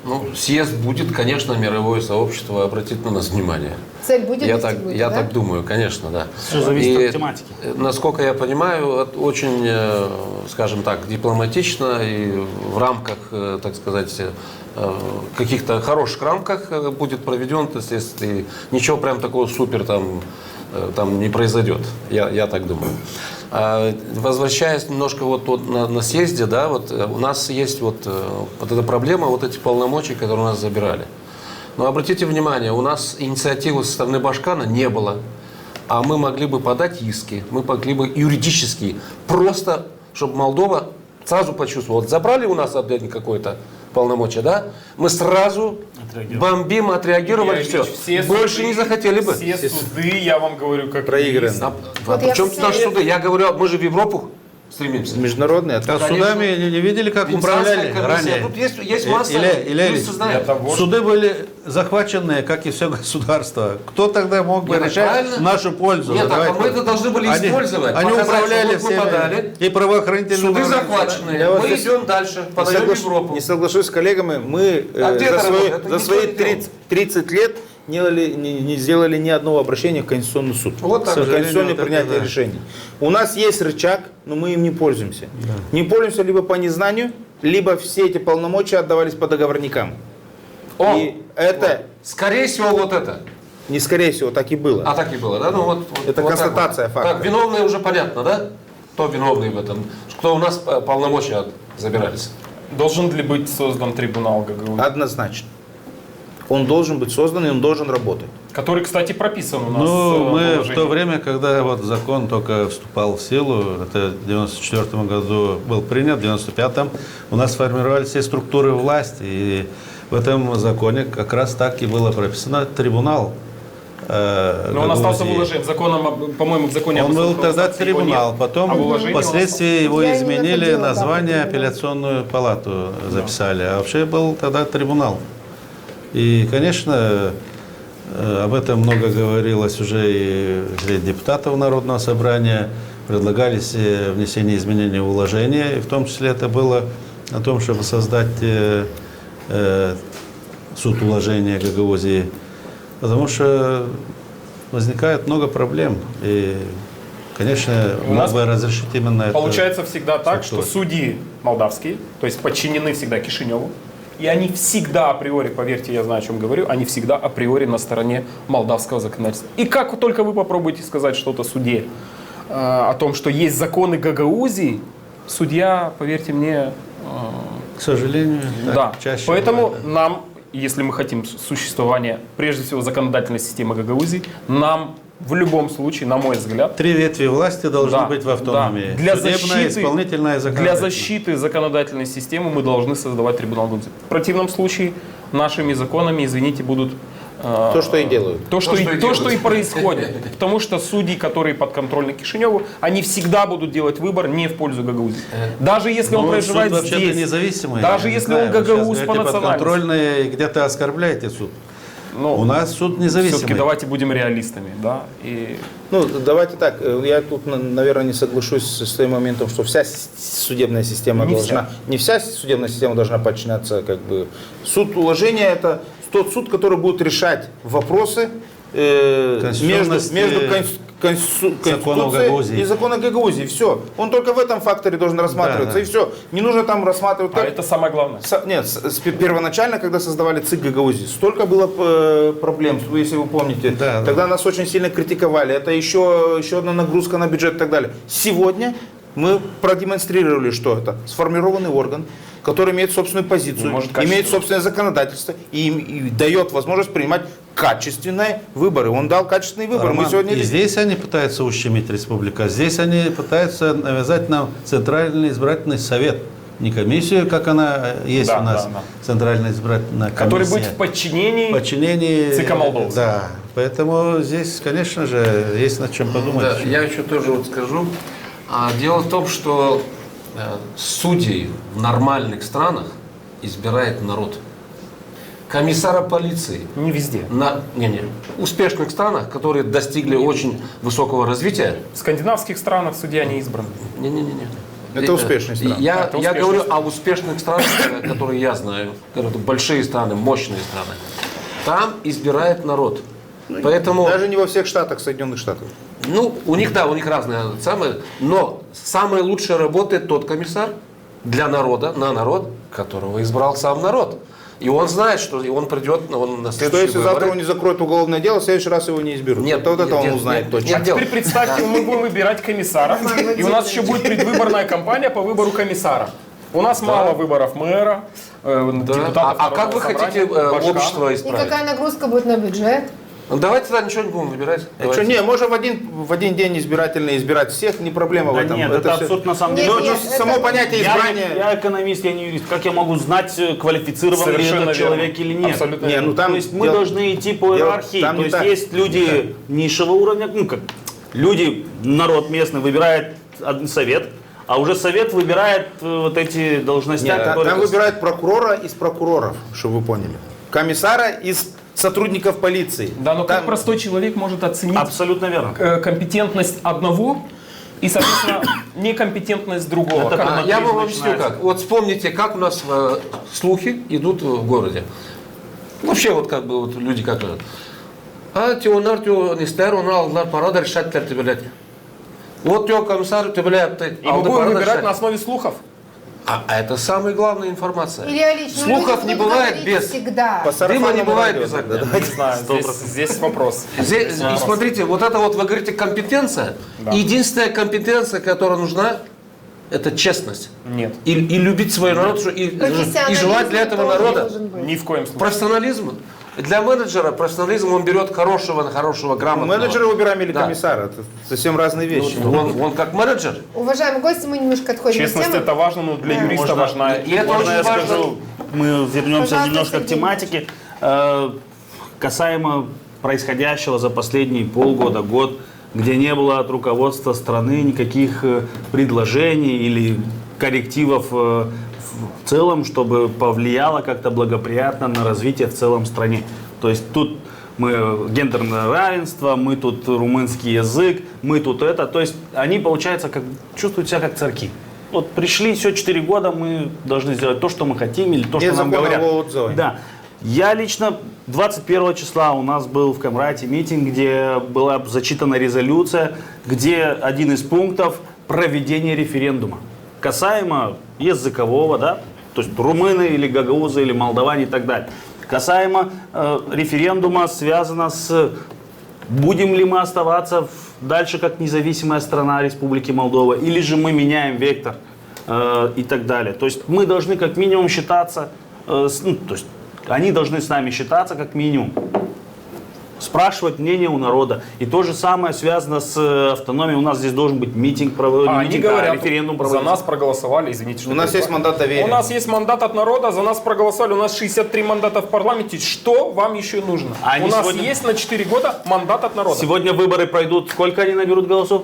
Ну, съезд будет, конечно, мировое сообщество обратит на нас внимание. Цель будет Я достигнута, да? так думаю, конечно, да. Все зависит И, от тематики. насколько я понимаю, это очень, скажем так, дипломатично и в рамках, так сказать, каких-то хороших рамках будет проведен этот съезд. И ничего прям такого супер там не произойдет. Я так думаю. Возвращаясь немножко вот на съезде, да, вот у нас есть вот эта проблема, вот эти полномочия, которые у нас забирали. Но обратите внимание, у нас инициативы со стороны Башкана не было, а мы могли бы подать иски, мы могли бы юридически, просто, чтобы Молдова сразу почувствовала, вот забрали у нас отдельно какое-то полномочия, да, мы сразу бомбим, отреагировали, все. Больше не захотели бы. Все суды, я вам говорю, как проиграны. А при чем наши суды? Я говорю, мы же в Европу стремимся. Международные. А судами не видели, как управляли ранее? Тут есть масса. Суды были захваченные, как и все государство. Кто тогда мог бы решать в нашу пользу? Нет, а мы это должны были использовать. Они Показать, управляли что вот мы подали, всеми. И правоохранительные суды органы. захваченные. Мы идем дальше, подаем в Европу. Не соглашусь с коллегами, мы за свои 30 лет не сделали ни одного обращения в Конституционный суд. Вот так. Конституционное принятие решений. У нас есть рычаг, но мы им не пользуемся. Не пользуемся либо по незнанию, либо все эти полномочия отдавались по договорникам. И это... Скорее всего, вот это. Не скорее всего, так и было. А так и было, да? Ну, вот, это вот констатация так вот. факта. Так, виновные уже понятно, да? Кто виновный в этом? Кто у нас полномочия забирались? Должен ли быть создан трибунал Гагаузии? Однозначно. Он должен быть создан, и он должен работать. Который, кстати, прописан у нас. Ну, мы в в то время, когда вот закон только вступал в силу, это в 94 году был принят, в 95-м, у нас сформировались все структуры власти, и в этом законе как раз так и было прописано трибунал. Но он остался в уложении. Законом, по-моему, в законе... Он был тогда трибунал, потом впоследствии его Я изменили, не название апелляционную палату записали, а вообще был тогда трибунал. И, конечно, об этом много говорилось уже и среди депутатов Народного собрания, предлагались внесение изменений в уложение, и в том числе это было о том, чтобы создать суд уложения Гагаузии, потому что возникает много проблем, и, конечно, У нас надо разрешить именно это. Получается всегда так, что судьи молдавские, то есть подчинены всегда Кишиневу, и они всегда априори, поверьте, я знаю, о чем говорю, они всегда априори на стороне молдавского законодательства. И как только вы попробуете сказать что-то судье о том, что есть законы Гагаузии, судья, поверьте мне... К сожалению, да. Чаще Поэтому бывает, нам, если мы хотим существования, прежде всего, законодательной системы Гагаузии, нам в любом случае, на мой взгляд... 3 ветви власти должны быть в автономии. Для Судебная, исполнительная и для законодательная. защиты законодательной системы мы должны создавать трибунал Гагаузии. В противном случае нашими законами, извините, будут... То, что и делают. То, что и происходит. Потому что судьи, которые подконтрольны Кишиневу, они всегда будут делать выбор не в пользу Гагаузии. Даже если он проживает суд вообще-то здесь. независимый. Даже если он гагауз по национальности. Подконтрольные, где-то оскорбляете суд. У нас суд независимый. Все-таки давайте будем реалистами. Да? И... Ну, давайте так, я тут, наверное, не соглашусь с тем моментом, что вся судебная система не вся судебная система должна подчиняться, как бы, суд уложения — это тот суд, который будет решать вопросы между Конституцией и законом Гагаузии. Все. Он только в этом факторе должен рассматриваться. И все. Не нужно там рассматривать... А это самое главное. Нет, первоначально, когда создавали ЦИК Гагаузии, столько было проблем, если вы помните. Тогда нас очень сильно критиковали. Это еще одна нагрузка на бюджет и так далее. Сегодня мы продемонстрировали, что это сформированный орган, который имеет собственную позицию, имеет собственное законодательство и дает возможность принимать качественные выборы. Он дал качественные выборы. Роман, Мы сегодня... И здесь они пытаются ущемить республику, а здесь они пытаются навязать нам Центральный избирательный совет. Не комиссию, как она есть у нас, Центральная избирательная комиссия. Который будет в подчинении ЦИКа Молдовы. Да, поэтому здесь, конечно же, есть над чем подумать. Да, я еще тоже вот скажу. Дело в том, что судей в нормальных странах избирает народ. Комиссара полиции. Не везде. В успешных странах, которые достигли очень высокого развития. В скандинавских странах судья не избран. Это успешные страны. Я говорю о успешных странах, которые я знаю. Это большие страны, мощные страны. Там избирает народ. Поэтому... Даже не во всех штатах Соединенных Штатов. Ну, у них разные самые. Но самое лучшее работает тот комиссар для народа, на народ, которого избрал сам народ. И он знает, что он придет на следующие Что если выборы. завтра он не закроет уголовное дело, в следующий раз его не изберут? Нет, вот это он узнает точно. А теперь представьте, мы будем выбирать комиссара, и у нас еще будет предвыборная кампания по выбору комиссара. У нас мало выборов мэра, депутатов. А как вы хотите общество И исправить? какая нагрузка будет на бюджет? Ну, давайте тогда ничего не будем выбирать. Что, не, можно в один день избирательно избирать всех, не проблема в этом. Нет, это абсурд на самом деле. Само понятие избрания... Я экономист, я не юрист. Как я могу знать, квалифицирован ли этот человек или нет? Абсолютно верно. То есть мы должны идти по иерархии. То есть есть люди низшего уровня, люди, народ местный выбирает совет, а уже совет выбирает вот эти должности, которые... Там выбирают прокурора из прокуроров, чтобы вы поняли. Комиссара из сотрудников полиции. Да, но как простой человек может оценить абсолютно верно компетентность одного и, соответственно, некомпетентность другого? Я вам объясню как. Вот вспомните, как у нас слухи идут в городе. Вообще вот как бы вот люди как говорят. Пора решать блядь. Вот тебя комиссар, ты, блядь, И мы будем выбирать на основе слухов. А это самая главная информация. Илья Ильич, Слухов не бывает без... Всегда. Дыма не бывает без огня. Не знаю, здесь вопрос. И смотрите, вот это вот, вы говорите, компетенция. Да. Единственная компетенция, которая нужна, это честность. Нет. И любить свой народ, и желать для этого народа. Ни в коем случае. Профессионализм. Для менеджера профессионализм, он берет хорошего, грамотного. Менеджера выбираем или комиссара. Это совсем разные вещи. Он как менеджер. Уважаемые гости, мы немножко отходим от Честность темы. это важно, но для юриста важна. И это очень важно. мы вернемся Пожалуйста, немножко к Сергей тематике. Касаемо происходящего за последние полгода, год, где не было от руководства страны никаких предложений или коррективов в целом, чтобы повлияло как-то благоприятно на развитие в целом стране. То есть тут мы гендерное равенство, мы тут румынский язык, мы тут это. То есть они, получается, как, чувствуют себя как царьки. Вот пришли, все 4 года, мы должны сделать то, что мы хотим, или то, что нам говорят. Да. Я лично 21 числа у нас был в Камрате митинг, где была зачитана резолюция, где один из пунктов проведение референдума касаемо языкового, да, то есть румыны или гагаузы или молдаване и так далее. Касаемо референдума связано с будем ли мы оставаться дальше как независимая страна Республики Молдова, или же мы меняем вектор и так далее. То есть мы должны как минимум считаться, то есть они должны с нами считаться как минимум, спрашивать мнение у народа. И то же самое связано с автономией. У нас здесь должен быть митинг, они говорят, референдум проводить. За нас проголосовали, извините, что у нас есть мандат доверия. У нас есть мандат от народа, за нас проголосовали, у нас 63 мандата в парламенте. Что вам еще нужно? У нас сегодня есть на 4 года мандат от народа. Сегодня выборы пройдут. Сколько они наберут голосов?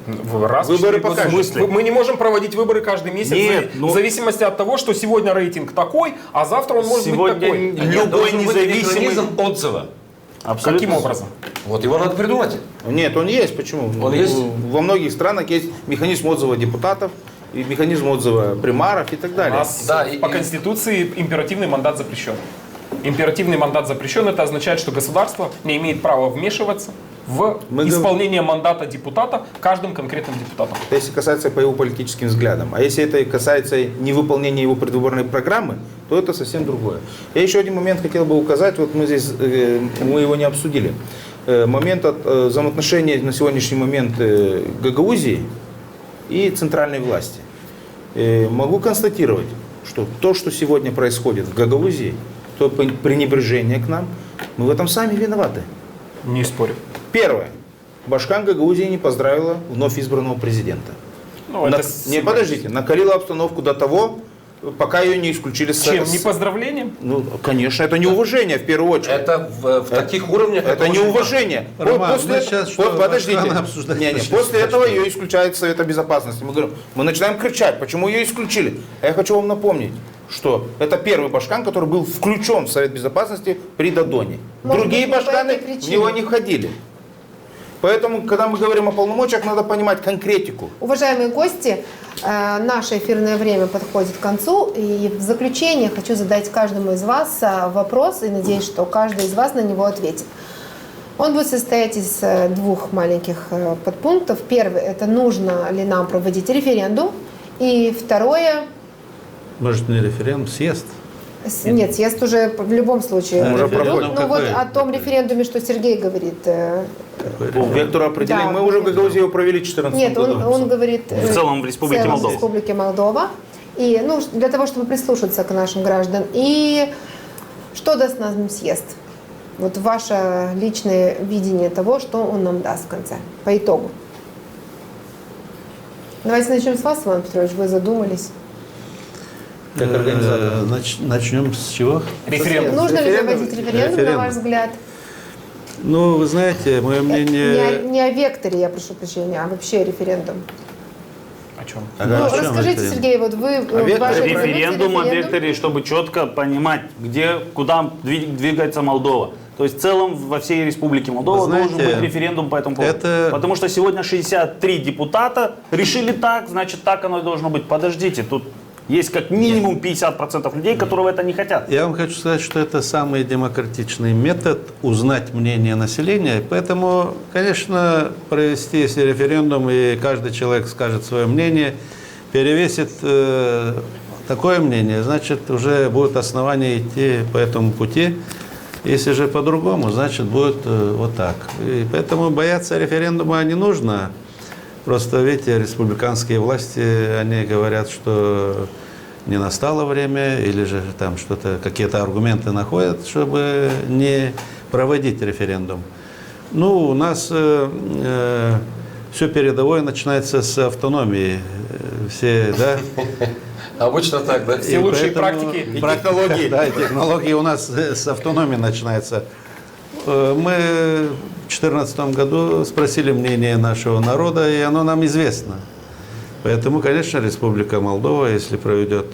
Выборы пока. Мы не можем проводить выборы каждый месяц. Нет, в зависимости от того, что сегодня рейтинг такой, а завтра он может быть такой. Любой независимый отзыва. Абсолютно. Каким образом? Вот его надо придумать. Нет, он есть. Почему? Он есть? Во многих странах есть механизм отзыва депутатов, и механизм отзыва примаров и так далее. У нас по Конституции императивный мандат запрещен. Императивный мандат запрещен, это означает, что государство не имеет права вмешиваться в исполнение мандата депутата каждым конкретным депутатом. Это если касается по его политическим взглядам. А если это касается невыполнения его предвыборной программы, то это совсем другое. Я еще один момент хотел бы указать, вот мы здесь, мы его не обсудили. Момент взаимоотношений на сегодняшний момент Гагаузии и центральной власти. Могу констатировать, что то, что сегодня происходит в Гагаузии, то пренебрежение к нам, мы в этом сами виноваты. Не спорю. Первое. Башкан Гагаузии не поздравила вновь избранного президента. Подождите, накалила обстановку до того, пока ее не исключили с... Чем? Не поздравлением? Ну, конечно, это неуважение в первую очередь. Это в таких уровнях... Это неуважение. Подождите. После этого ее исключают из Совета Безопасности. Мы говорим, мы начинаем кричать, почему ее исключили. А я хочу вам напомнить, что это первый башкан, который был включен в Совет Безопасности при Додоне. Другие башканы в него не входили. Поэтому, когда мы говорим о полномочиях, надо понимать конкретику. Уважаемые гости, наше эфирное время подходит к концу. И в заключение хочу задать каждому из вас вопрос, и надеюсь, что каждый из вас на него ответит. Он будет состоять из двух маленьких подпунктов. Первый – это нужно ли нам проводить референдум. И второе… Может, не референдум, съезд? Нет, съезд уже в любом случае. Уже проходит. Ну вот о том референдуме, что Сергей говорит. По вектору определения. Мы уже в Гагаузии его провели в 2014 году. Нет, он говорит в целом в Республике Молдова. В Республике Молдова. И, для того, чтобы прислушаться к нашим гражданам. И что даст нам съезд? Вот ваше личное видение того, что он нам даст в конце, по итогу. Давайте начнем с вас, Иван Петрович, вы задумались. Как организатор. Начнем с чего? Референдум. Нужно ли проводить референдум, на ваш взгляд? Ну, вы знаете, мое мнение... Не о векторе, я прошу прощения, а вообще референдум. О чем? Расскажите, Сергей, вот вы... Референдум о векторе, чтобы четко понимать, куда двигается Молдова. То есть в целом во всей Республике Молдова должен быть референдум по этому поводу. Потому что сегодня 63 депутата решили так, значит так оно и должно быть. Подождите, тут есть как минимум 50% людей, которые это не хотят. Я вам хочу сказать, что это самый демократичный метод узнать мнение населения. Поэтому, конечно, провести если референдум, и каждый человек скажет свое мнение, перевесит такое мнение, значит, уже будет основание идти по этому пути. Если же по-другому, значит, будет вот так. И поэтому бояться референдума не нужно. Просто, видите, республиканские власти, они говорят, что не настало время, или же там что-то, какие-то аргументы находят, чтобы не проводить референдум. Ну, у нас все передовое начинается с автономии. Все, да? Обычно так, да? Все лучшие практики и технологии. Да, и технологии у нас с автономии начинается. Мы в 2014 году спросили мнение нашего народа, и оно нам известно. Поэтому, конечно, Республика Молдова, если проведет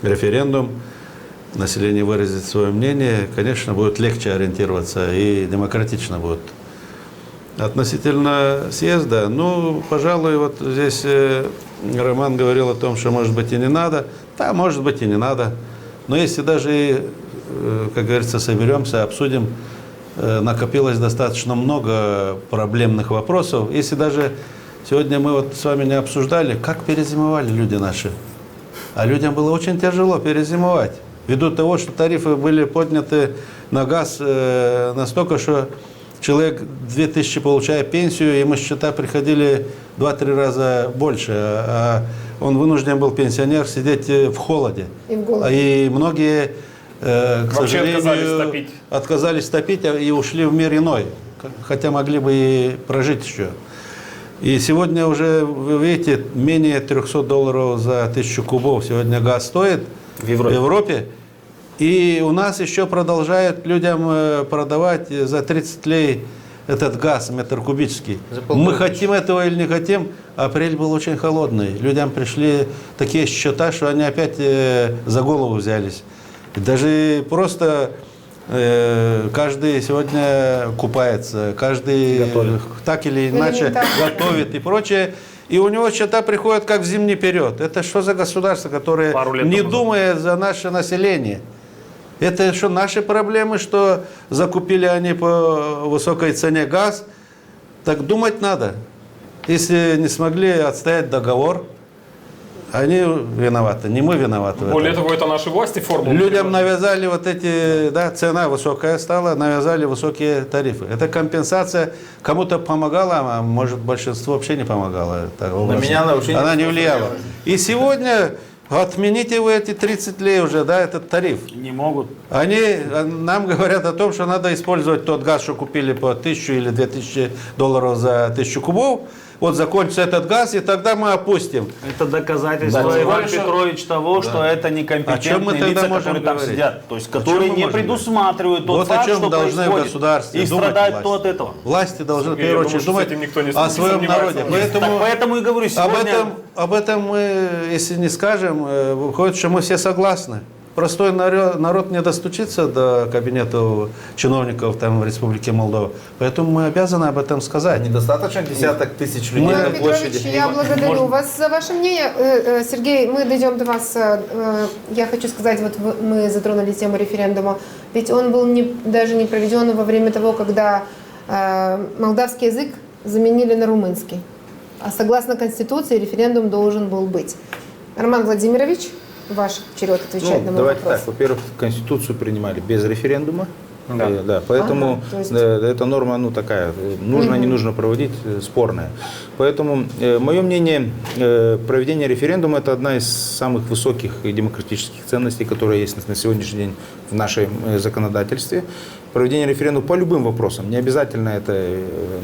референдум, население выразит свое мнение, конечно, будет легче ориентироваться и демократично будет. Относительно съезда, ну, пожалуй, вот здесь Роман говорил о том, что, может быть, и не надо. Да, может быть, и не надо. Но если даже, как говорится, соберемся, обсудим, накопилось достаточно много проблемных вопросов. Если даже сегодня мы вот с вами не обсуждали, как перезимовали люди наши. А людям было очень тяжело перезимовать. Ввиду того, что тарифы были подняты на газ настолько, что человек 2000, получая пенсию, ему счета приходили 2-3 раза больше. А он вынужден был, пенсионер, сидеть в холоде. И многие, к сожалению, отказались топить и ушли в мир иной. Хотя могли бы и прожить еще. И сегодня уже, вы видите, менее $300 за 1000 кубов сегодня газ стоит в Европе. И у нас еще продолжают людям продавать за 30 лей этот газ, метр кубический. Мы хотим этого или не хотим, апрель был очень холодный. Людям пришли такие счета, что они опять за голову взялись. И даже просто каждый сегодня купается, каждый так или иначе готовит и прочее. И у него счета приходят как в зимний период. Это что за государство, которое не думает за наше население? Это что, наши проблемы, что закупили они по высокой цене газ? Так думать надо. Если не смогли отстоять договор, они виноваты, не мы виноваты. Более того, это наши власти формулы. Людям навязали вот эти, да, цена высокая стала, навязали высокие тарифы. Это компенсация кому-то помогала, а может большинству вообще не помогало. На меня она вообще не влияла. И сегодня отмените вы эти 30 лей уже, да, этот тариф. Не могут. Они нам говорят о том, что надо использовать тот газ, что купили по 1000 или $2000 за 1000 кубов. Вот закончится этот газ, и тогда мы опустим. Это доказательство, Иван Петрович, того, что это некомпетентные лица, которые там сидят. То есть, которые не предусматривают тот факт, что происходит. И страдают то от этого. Власти должны, в первую очередь, думать о своем народе. Поэтому и говорю, сегодня... Об этом мы, если не скажем, выходит, что мы все согласны. Простой народ не достучится до кабинета чиновников там, в Республике Молдова. Поэтому мы обязаны об этом сказать. Недостаточно десяток тысяч людей на площади. Я благодарю вас за ваше мнение. Сергей, мы дойдем до вас. Я хочу сказать, вот мы затронули тему референдума. Ведь он был даже не проведен во время того, когда молдавский язык заменили на румынский. А согласно Конституции референдум должен был быть. Роман Владимирович, ваш черед отвечать на мой давайте вопрос. так, во-первых, Конституцию принимали без референдума, да, поэтому эта норма, такая, нужно, не нужно проводить, спорная. Поэтому, мое мнение, проведение референдума – это одна из самых высоких и демократических ценностей, которые есть на сегодняшний день в нашем законодательстве. Проведение референдума по любым вопросам, не обязательно это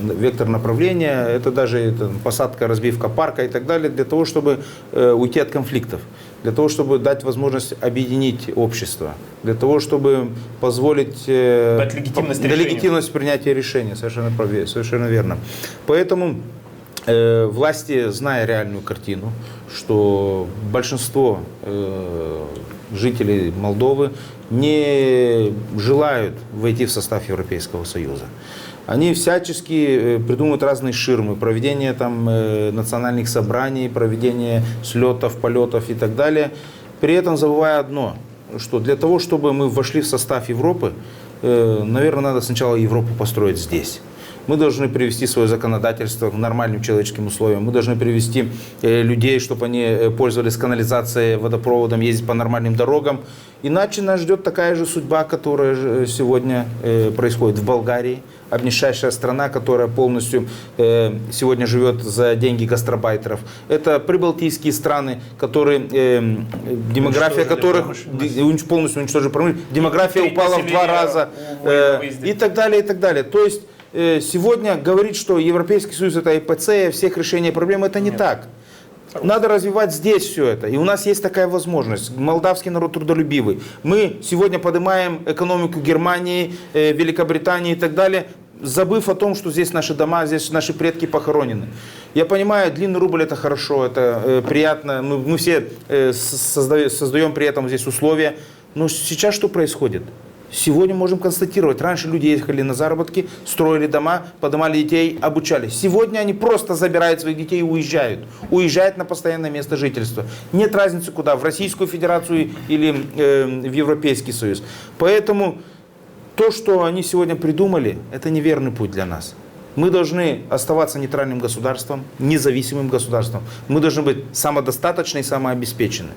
вектор направления, это даже посадка, разбивка парка и так далее, для того, чтобы уйти от конфликтов, для того, чтобы дать возможность объединить общество, для того, чтобы позволить дать легитимность принятия решения, совершенно верно. Поэтому власти, зная реальную картину, что большинство жителей Молдовы не желают войти в состав Европейского Союза. Они всячески придумывают разные ширмы, проведение там национальных собраний, проведение слетов, полетов и так далее. При этом забывая одно, что для того, чтобы мы вошли в состав Европы, наверное, надо сначала Европу построить здесь. Мы должны привести свое законодательство к нормальным человеческим условиям. Мы должны привести людей, чтобы они пользовались канализацией, водопроводом, ездить по нормальным дорогам. Иначе нас ждет такая же судьба, которая сегодня происходит в Болгарии. Обнищайшая страна, которая полностью сегодня живет за деньги гастарбайтеров. Это прибалтийские страны, которые, демография которых полностью уничтожили промышленность. Демография упала в 2 раза и так далее, и так далее. То есть сегодня говорить, что Европейский Союз это ипоцея всех решений проблем, это не так. Надо развивать здесь все это. И у нас есть такая возможность. Молдавский народ трудолюбивый. Мы сегодня поднимаем экономику Германии, Великобритании и так далее, забыв о том, что здесь наши дома, здесь наши предки похоронены. Я понимаю, длинный рубль это хорошо, это приятно. Мы все создаем при этом здесь условия. Но сейчас что происходит? Сегодня можем констатировать, раньше люди ехали на заработки, строили дома, поднимали детей, обучались. Сегодня они просто забирают своих детей и уезжают. Уезжают на постоянное место жительства. Нет разницы куда, в Российскую Федерацию или в Европейский Союз. Поэтому то, что они сегодня придумали, это неверный путь для нас. Мы должны оставаться нейтральным государством, независимым государством. Мы должны быть самодостаточны и самообеспечены.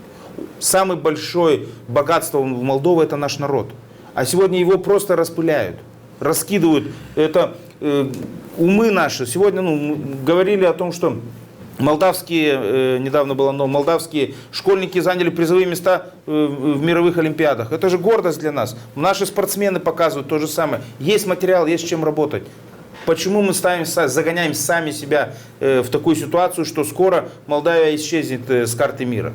Самое большое богатство в Молдове – это наш народ. А сегодня его просто распыляют, раскидывают. Это умы наши. Сегодня говорили о том, что молдавские, недавно было, но молдавские школьники заняли призовые места в мировых олимпиадах. Это же гордость для нас. Наши спортсмены показывают то же самое. Есть материал, есть с чем работать. Почему мы загоняем сами себя в такую ситуацию, что скоро Молдавия исчезнет с карты мира?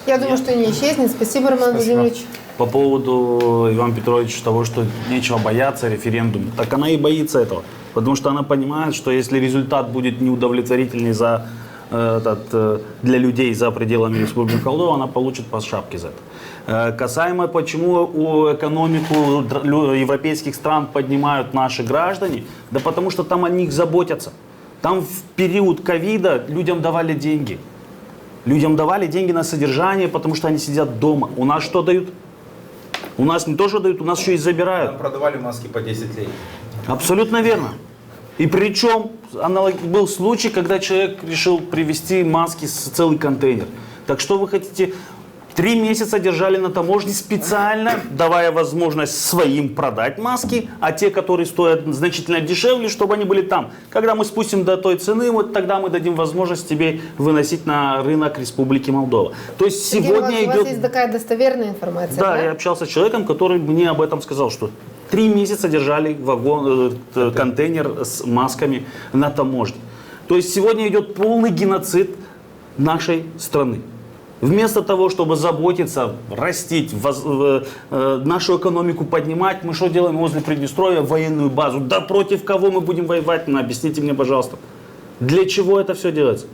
Я думаю, что не исчезнет. Спасибо, Роман Владимирович. По поводу, Иван Петрович, того, что нечего бояться референдума. Так она и боится этого. Потому что она понимает, что если результат будет неудовлетворительный для людей за пределами Республики Молдова, она получит по шапке за это. Касаемо, почему экономику европейских стран поднимают наши граждане, да потому что там о них заботятся. Там в период ковида людям давали деньги. Людям давали деньги на содержание, потому что они сидят дома. У нас что дают? У нас не то, что дают, у нас еще и забирают. Нам продавали маски по 10 лет. Абсолютно верно. И причем был случай, когда человек решил привезти маски с целый контейнер. Так что вы хотите? 3 месяца держали на таможне специально, давая возможность своим продать маски, а те, которые стоят значительно дешевле, чтобы они были там. Когда мы спустим до той цены, вот тогда мы дадим возможность тебе выносить на рынок Республики Молдова. То есть сегодня у вас есть такая достоверная информация? Да, я общался с человеком, который мне об этом сказал, что 3 месяца держали контейнер с масками на таможне. То есть сегодня идет полный геноцид нашей страны. Вместо того, чтобы заботиться, растить, нашу экономику поднимать, мы что делаем возле Приднестровья? Военную базу. Да против кого мы будем воевать? Объясните мне, пожалуйста. Для чего это все делается?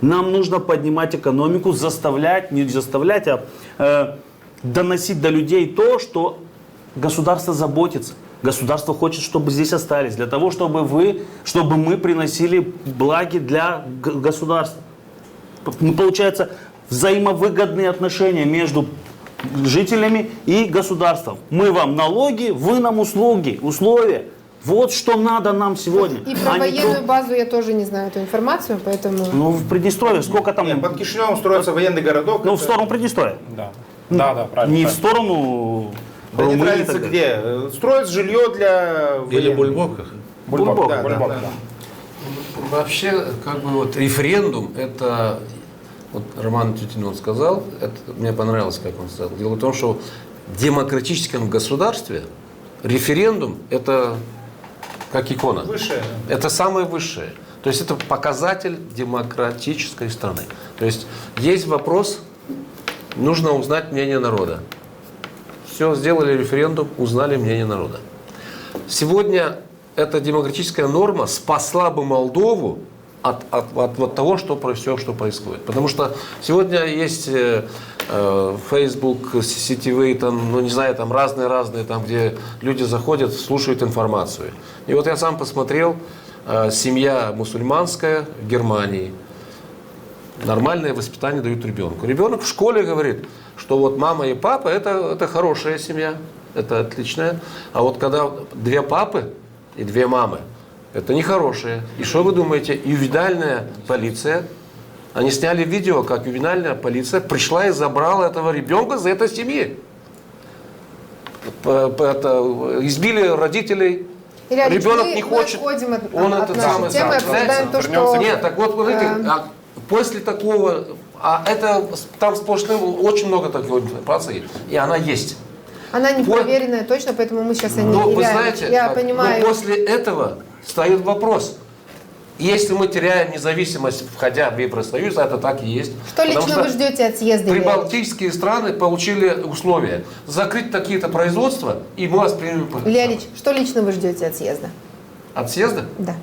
Нам нужно поднимать экономику, заставлять, не заставлять, а доносить до людей то, что государство заботится. Государство хочет, чтобы здесь остались, для того, чтобы мы приносили благи для государства. Получается, взаимовыгодные отношения между жителями и государством. Мы вам налоги, вы нам услуги, условия. Вот что надо нам сегодня. И про военную базу я тоже не знаю эту информацию, поэтому... Ну, в Приднестровье сколько там... Нет, под Кишиневом строится военный городок. Ну, в сторону Приднестровья. Да, правильно. Не в сторону... Да не нравится где. Строят жилье для... Или Бульбока. Бульбок, да. Вообще, референдум – это... Вот Роман Тютин сказал, мне понравилось, как он сказал. Дело в том, что в демократическом государстве референдум – это как икона. Высшее. Это самое высшее. То есть это показатель демократической страны. То есть есть вопрос, нужно узнать мнение народа. Все, сделали референдум, узнали мнение народа. Сегодня эта демократическая норма спасла бы Молдову от того, что происходит. Потому что сегодня есть Facebook, сетевые, там разные, там, где люди заходят, слушают информацию. И вот я сам посмотрел, семья мусульманская в Германии. Нормальное воспитание дают ребенку. Ребенок в школе говорит, что вот мама и папа это хорошая семья, это отличная. А вот когда 2 папы и 2 мамы, это нехорошее. И что вы думаете? Ювенальная полиция, они сняли видео, как ювенальная полиция пришла и забрала этого ребенка из этой семьи. Избили родителей. Ребенок не хочет. Он этот самый. Нет, так вот, смотрите, после такого, там сплошным очень много такой информации, и она есть. Она не проверенная точно, поэтому мы сейчас о ней вы знаете, я понимаю. Но после этого встает вопрос, Если мы теряем независимость, входя в Евросоюз, это так и есть. Что лично вы ждете от съезда? Прибалтийские страны получили условия закрыть такие-то производства, и мы воспримем... Илья Ильич, что лично вы ждете от съезда? От съезда? Да.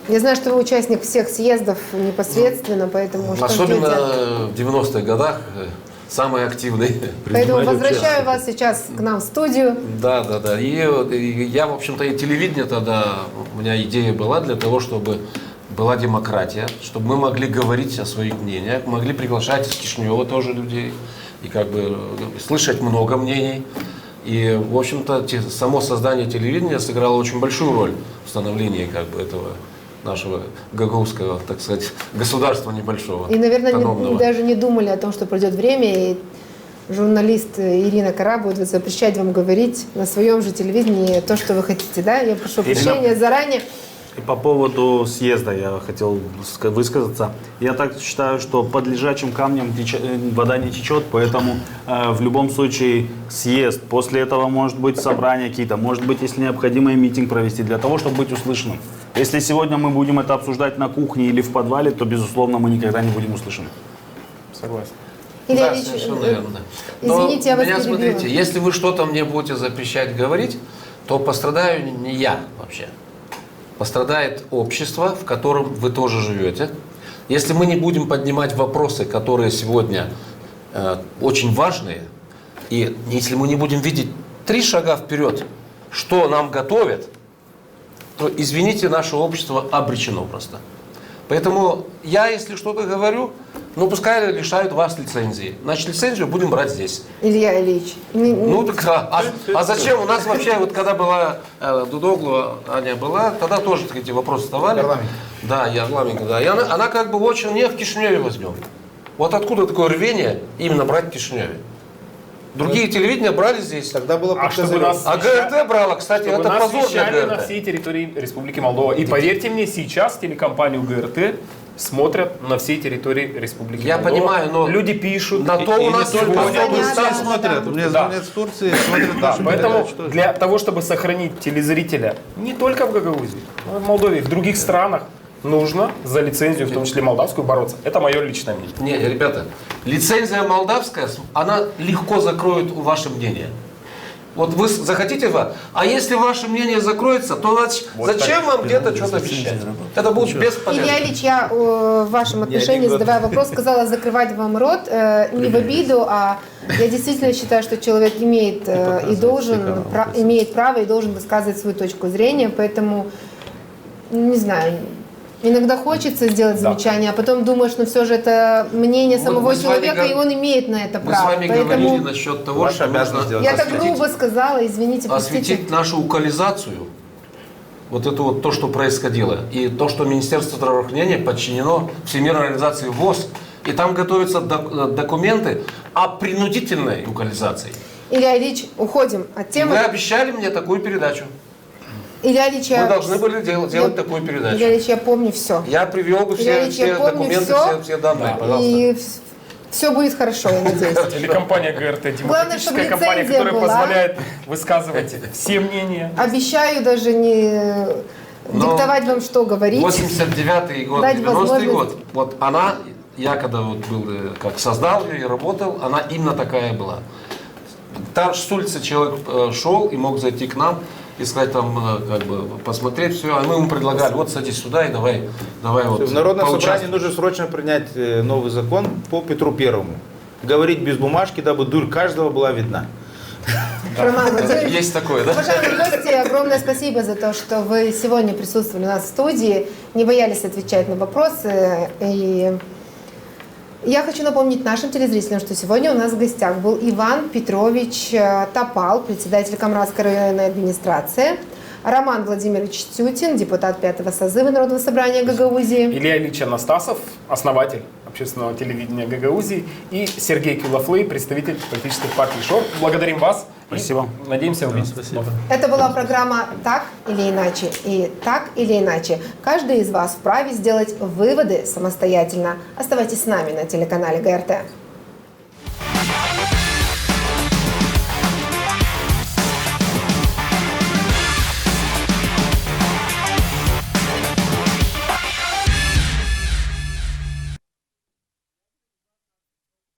Я знаю, что вы участник всех съездов непосредственно, поэтому что особенно ждете? в 90-х годах самый активный. Поэтому возвращаю вас сейчас к нам в студию. Да. И я, в общем-то, и телевидение тогда, у меня идея была для того, чтобы была демократия, чтобы мы могли говорить о своих мнениях, могли приглашать из Кишинева тоже людей и как бы слышать много мнений. И, в общем-то, само создание телевидения сыграло очень большую роль в становлении как бы этого нашего гагаузского, так сказать, государства небольшого. И, наверное, даже не думали о том, что пройдет время, и журналист Ирина Кара будет запрещать вам говорить на своем же телевидении то, что вы хотите, да? Я прошу прощения заранее. И по поводу съезда я хотел высказаться. Я так считаю, что под лежачим камнем вода не течет, поэтому в любом случае съезд. После этого может быть собрание какие-то, может быть, если необходимо, и митинг провести для того, чтобы быть услышанным. Если сегодня мы будем это обсуждать на кухне или в подвале, то, безусловно, мы никогда не будем услышаны. Согласен. Илья Да, Ильич, совершенно верно. извините, я вас меня, перебила. смотрите, если вы что-то мне будете запрещать говорить, то пострадаю не я вообще. Пострадает общество, в котором вы тоже живете. Если мы не будем поднимать вопросы, которые сегодня очень важные, и если мы не будем видеть 3 шага вперед, что нам готовят, то, извините, наше общество обречено просто. Поэтому я, если что-то говорю, ну пускай лишают вас лицензии. Значит, лицензию будем брать здесь. Илья Ильич. Ну так, а зачем? У нас вообще, вот когда была Дудоглу, Аня была, тогда тоже эти вопросы вставали. Парламент. Да, Ярламенко, да. И она как бы очень, не в Кишиневе возьмем. Вот откуда такое рвение именно брать в Кишиневе? Другие телевидения брали здесь. Тогда было А ГРТ брала, кстати, это позор для ГРТ. На всей территории Республики Молдова. И поверьте мне, сейчас телекомпанию ГРТ смотрят на всей территории Республики Я Молдова. понимаю, но люди пишут. на то у нас Все смотрят. У меня Да. звонят с Турции, смотрят Да, нашу поэтому передачу. для того, чтобы сохранить телезрителя не только в Гагаузии, но и в Молдове, в других странах, нужно за лицензию, в том числе молдавскую, бороться. Это мое личное мнение. Не, ребята, лицензия молдавская, она легко закроет ваше мнение. Вот вы захотите, а если ваше мнение закроется, то зачем вам где-то что-то вещать? Это будет бесполезно. Илья Ильич, я в вашем отношении, задавая вопрос, сказала закрывать вам рот, не в обиду, а я действительно считаю, что человек имеет и должен, имеет право и должен высказывать свою точку зрения, поэтому, не знаю, иногда хочется сделать замечание, а потом думаешь, ну все же это мнение самого человека, и он имеет на это право. Мы с вами говорили насчет того, что нужно я так грубо сказала, извините, осветить нашу укализацию, вот это вот то, что происходило, и то, что Министерство здравоохранения подчинено Всемирной организации ВОЗ, и там готовятся документы о принудительной укализации. Илья Ильич, уходим от темы. Вы обещали мне такую передачу. Илья Ильич, мы должны были делать такую передачу. Илья Ильич, я помню все. Я привел бы все документы, все данные, пожалуйста. И все будет хорошо, я надеюсь. Телекомпания ГРТ, демократическая компания, которая позволяет высказывать все мнения. Обещаю даже не диктовать вам, что говорить. 89-й год, 90-й год. Вот она, я когда вот был, как создал ее и работал, она именно такая была. Там с улицы человек шел и мог зайти к нам и сказать там, как бы, посмотреть все, а мы ему предлагали, вот садись сюда и давай вот. В Народном собрании нужно срочно принять новый закон по Петру Первому. Говорить без бумажки, дабы дурь каждого была видна. Есть такое, да? Уважаемые гости, огромное спасибо за то, что вы сегодня присутствовали у нас в студии, не боялись отвечать на вопросы. И я хочу напомнить нашим телезрителям, что сегодня у нас в гостях был Иван Петрович Топал, председатель Камрадской районной администрации, Роман Владимирович Тютин, депутат 5-го созыва Народного собрания Гагаузии, Илья Ильич Анастасов, основатель общественного телевидения Гагаузии, и Сергей Кюлафлей, представитель политической партии ШОР. Благодарим вас. Спасибо. Надеемся увидеть. Это была программа «Так или иначе». И так или иначе, каждый из вас вправе сделать выводы самостоятельно. Оставайтесь с нами на телеканале ГРТ.